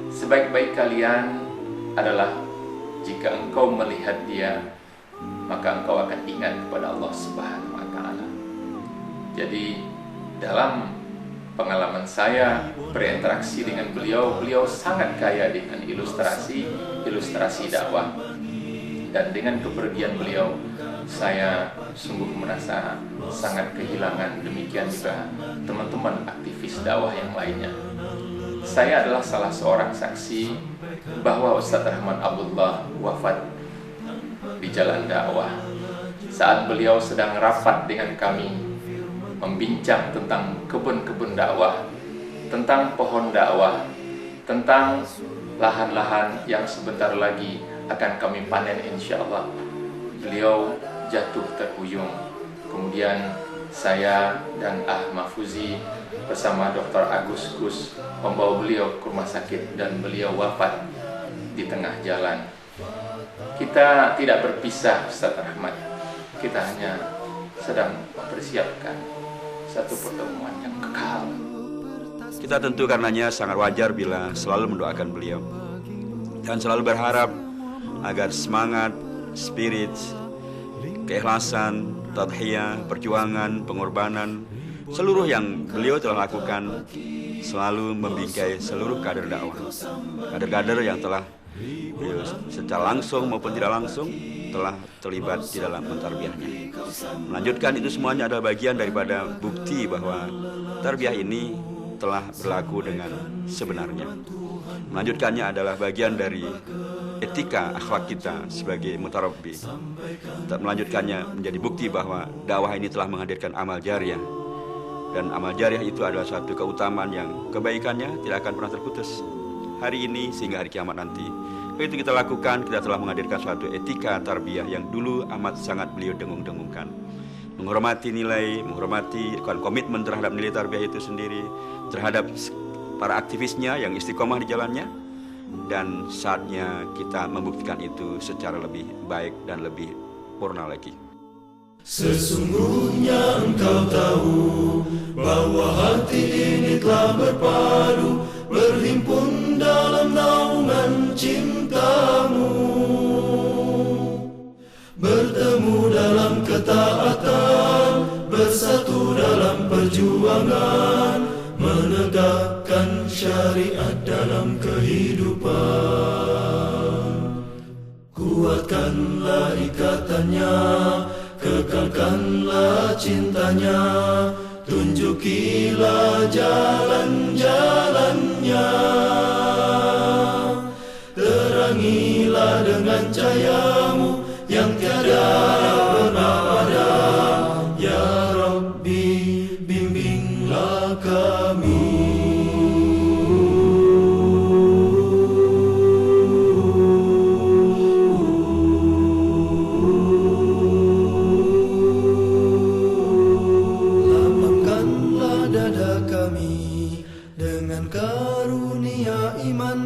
Sebaik-baik kalian adalah jika engkau melihat dia, maka engkau akan ingat kepada Allah Subhanahu wa taala. Jadi dalam pengalaman saya berinteraksi dengan beliau, beliau sangat kaya dengan ilustrasi dakwah. Dan dengan kepergian beliau, saya sungguh merasa sangat kehilangan. Demikian juga teman-teman aktivis dakwah yang lainnya. Saya adalah salah seorang saksi bahwa Ustadz Rahmat Abdullah wafat di jalan dakwah. Saat beliau sedang rapat dengan kami, membincang tentang kebun-kebun dakwah, tentang pohon dakwah, tentang lahan-lahan yang sebentar lagi akan kami panen insya Allah. Beliau jatuh terhuyung. Kemudian saya dan Mahfuzi bersama Dr. Agus Gus membawa beliau ke rumah sakit dan beliau wafat di tengah jalan. Kita tidak berpisah, Ustadz Rahmat. Kita hanya sedang mempersiapkan satu pertemuan yang kekal. Kita tentu karenanya sangat wajar bila selalu mendoakan beliau dan selalu berharap agar semangat, spirit, keikhlasan, tadhiyah, perjuangan, pengorbanan, seluruh yang beliau telah lakukan selalu membingkai seluruh kader dakwah. Kader-kader yang telah secara langsung maupun tidak langsung telah terlibat di dalam mentarbiyahnya. Melanjutkan itu semuanya adalah bagian daripada bukti bahwa tarbiyah ini telah berlaku dengan sebenarnya. Melanjutkannya adalah bagian dari etika akhlak kita sebagai mutarabbi. Melanjutkannya menjadi bukti bahwa dakwah ini telah menghadirkan amal jariah. Dan amal jariah itu adalah suatu keutamaan yang kebaikannya tidak akan pernah terputus hari ini sehingga hari kiamat nanti. Itu kita lakukan, kita telah menghadirkan suatu etika tarbiyah yang dulu amat sangat beliau dengung-dengungkan. Menghormati nilai, menghormati komitmen terhadap nilai tarbiyah itu sendiri, terhadap para aktivisnya yang istiqomah di jalannya, dan saatnya kita membuktikan itu secara lebih baik dan lebih purna lagi. Sesungguhnya engkau tahu bahwa hati ini telah berpadu, berhimpun ketaatan, bersatu dalam perjuangan, menegakkan syariat dalam kehidupan. Kuatkanlah ikatannya, kekalkanlah cintanya, tunjukilah jalan-jalannya. Terangilah dengan cahayamu yang tiada pernah ada. Ya Rabbi, bimbinglah kami. Lapangkanlah dada kami dengan karunia iman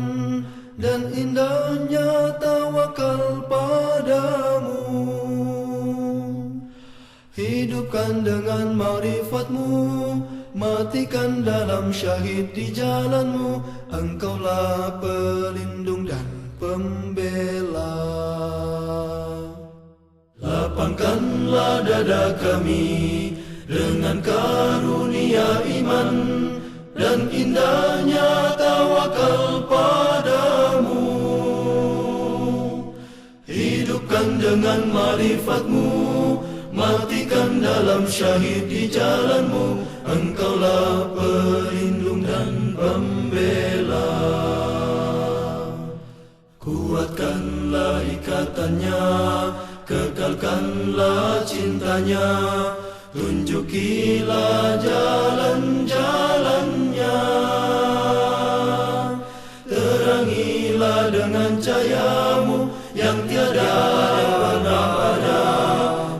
dan indahnya tawakal padamu. Hidupkan dengan ma'rifatmu, matikan dalam syahid di jalanmu. Engkaulah pelindung dan pembela. Lapangkanlah dada kami dengan karunia iman dan indahnya tawakal padamu. Hidupkan dengan ma'rifatmu, matikan dalam syahid di jalanmu. Engkaulah pelindung dan pembela. Kuatkanlah ikatannya, kekalkanlah cintanya, tunjukilah jalan-jalannya. Terangilah dengan cahayamu yang tiada pernah ada.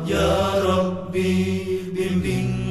Ya Rabbi, bimbing